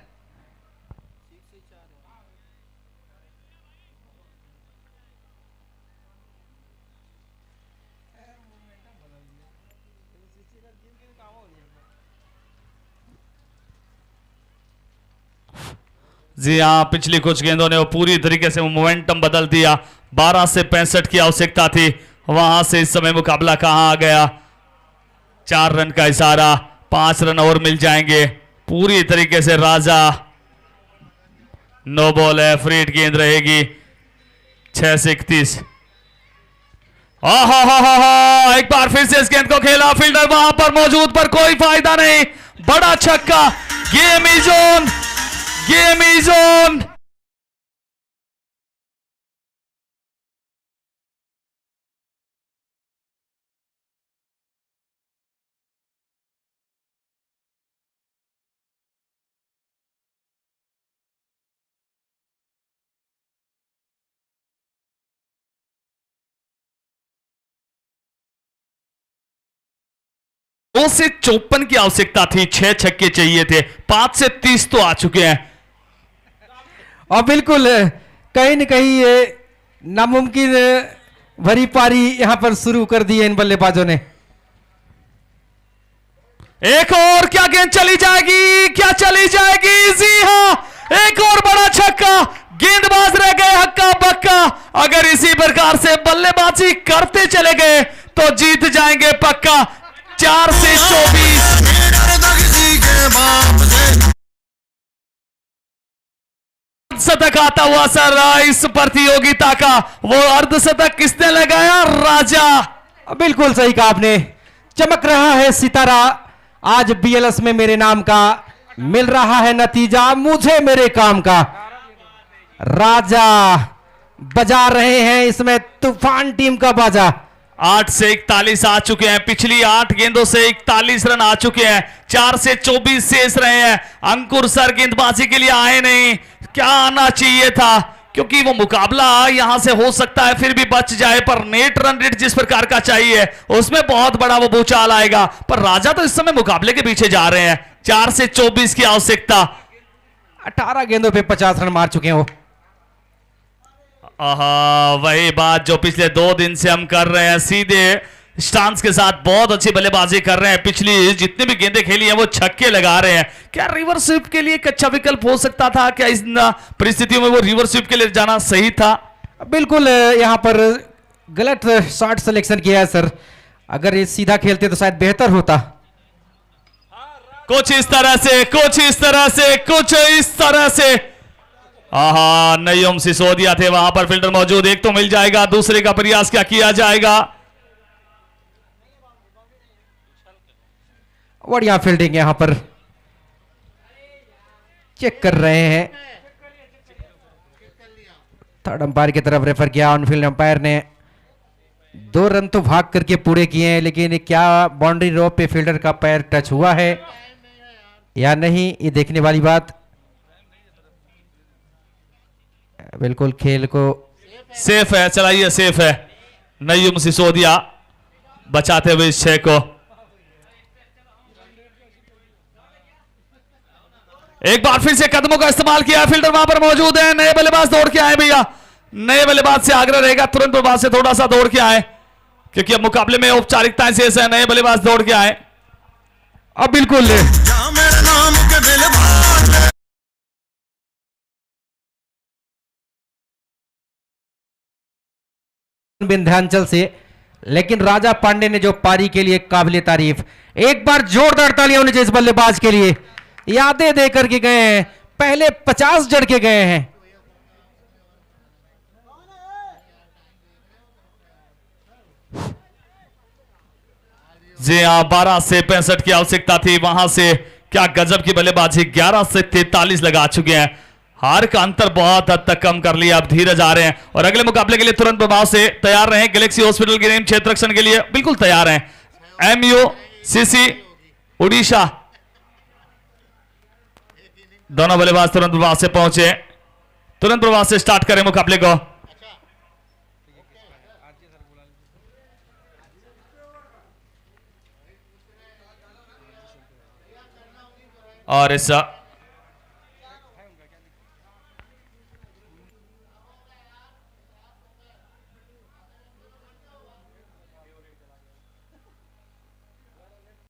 जी हाँ, पिछली कुछ गेंदों ने वो पूरी तरीके से मोमेंटम बदल दिया। 12 से 65 की आवश्यकता थी वहां से इस समय मुकाबला कहां आ गया। 4 रन का इशारा, 5 रन और मिल जाएंगे। पूरी तरीके से राजा नो बॉल है, फ्रीड गेंद रहेगी। 6 से 31। एक बार फिर से इस गेंद को खेला, फील्डर वहां पर मौजूद, पर कोई फायदा नहीं। बड़ा छक्का, game is on, game is on. से 54 की आवश्यकता थी, 6 छक्के चाहिए थे, 5 से 30 तो आ चुके हैं। और बिल्कुल कहीं न कहीं ये नामुमकिन भरी पारी यहां पर शुरू कर दी है इन बल्लेबाजों ने। एक और, क्या गेंद चली जाएगी, क्या चली जाएगी? जी हां, एक और बड़ा छक्का, गेंदबाज रह गए हक्का बक्का। अगर इसी प्रकार से बल्लेबाजी करते चले गए तो जीत जाएंगे पक्का। 4 से 24। शतक आता हुआ सर इस प्रतियोगिता का, वो अर्धशतक किसने लगाया? राजा। बिल्कुल सही कहा आपने, चमक रहा है सितारा आज बीएलएस में मेरे नाम का, मिल रहा है नतीजा मुझे मेरे काम का। राजा बजा रहे हैं इसमें तूफान टीम का बाजा। 8 से 41 आ चुके हैं, पिछली 8 गेंदों से 41 रन आ चुके हैं। 4 से 24 शेष रहे हैं। अंकुर सर गेंदबाजी के लिए आए नहीं, क्या आना चाहिए था, क्योंकि वो मुकाबला यहां से हो सकता है फिर भी बच जाए, पर नेट रन रेट जिस प्रकार का चाहिए उसमें बहुत बड़ा वो भूचाल आएगा। पर राजा तो इस समय मुकाबले के पीछे जा रहे हैं। 4 से 24 की आवश्यकता। 18 गेंदों पे 50 रन मार चुके हैं वो। वही बात जो पिछले 2 दिन से हम कर रहे हैं, सीधे स्टांस के साथ बहुत अच्छी बल्लेबाजी कर रहे हैं। पिछली जितनी भी गेंदें खेली हैं वो छक्के लगा रहे हैं। क्या रिवर्स स्वीप के लिए एक अच्छा विकल्प हो सकता था? क्या इस परिस्थितियों में वो रिवर्स स्वीप के लिए जाना सही था? बिल्कुल यहां पर गलत शॉट सिलेक्शन किया है सर, अगर ये सीधा खेलते तो शायद बेहतर होता। कुछ इस तरह से, कुछ इस तरह से, कुछ इस तरह से। नय्यम सिसोदिया थे वहां पर, फील्डर मौजूद, एक तो मिल जाएगा, दूसरे का प्रयास क्या किया जाएगा? बढ़िया फील्डिंग यहां पर चेक कर रहे हैं। थर्ड अंपायर की तरफ रेफर किया, ऑन फील्ड अंपायर ने 2 रन तो भाग करके पूरे किए हैं, लेकिन क्या बाउंड्री रोप पे फील्डर का पैर टच हुआ है या नहीं, ये देखने वाली बात। बिल्कुल खेल को सेफ है, चलाइए, सेफ है। नय्यम सिसोदिया बचाते हुए इस 6 को। एक बार फिर से कदमों का इस्तेमाल किया, फील्डर वहां पर मौजूद है। नए बल्लेबाज दौड़ के आए भैया, नए बल्लेबाज से आग्रह रहेगा तुरंत बल्लेबाज से थोड़ा सा दौड़ के आए, क्योंकि अब मुकाबले में औपचारिकताएं शेष है। नए बल्लेबाज दौड़ के आए। अब बिल्कुल विंध्याचल से, लेकिन राजा पांडे ने जो पारी के लिए काबिले तारीफ, एक बार जोरदार तालियां होनी चाहिए इस बल्लेबाज के लिए। यादें दे करके गए हैं, पहले 50 जड़ के गए हैं। जी हाँ, 12 से 65 की आवश्यकता थी, वहां से क्या गजब की बल्लेबाजी। 11 से 43 लगा चुके हैं, हार का अंतर बहुत हद तक कम कर लिया। अब धीरज आ रहे हैं और अगले मुकाबले के लिए तुरंत प्रभाव से तैयार रहे। गैलेक्सी हॉस्पिटल की टीम क्षेत्र रक्षण के लिए बिल्कुल तैयार है। MUCC उड़ीसा, दोनों बल्लेबाज तुरंत प्रभाव से पहुंचे, तुरंत प्रभाव से स्टार्ट करें मुकाबले को। और इस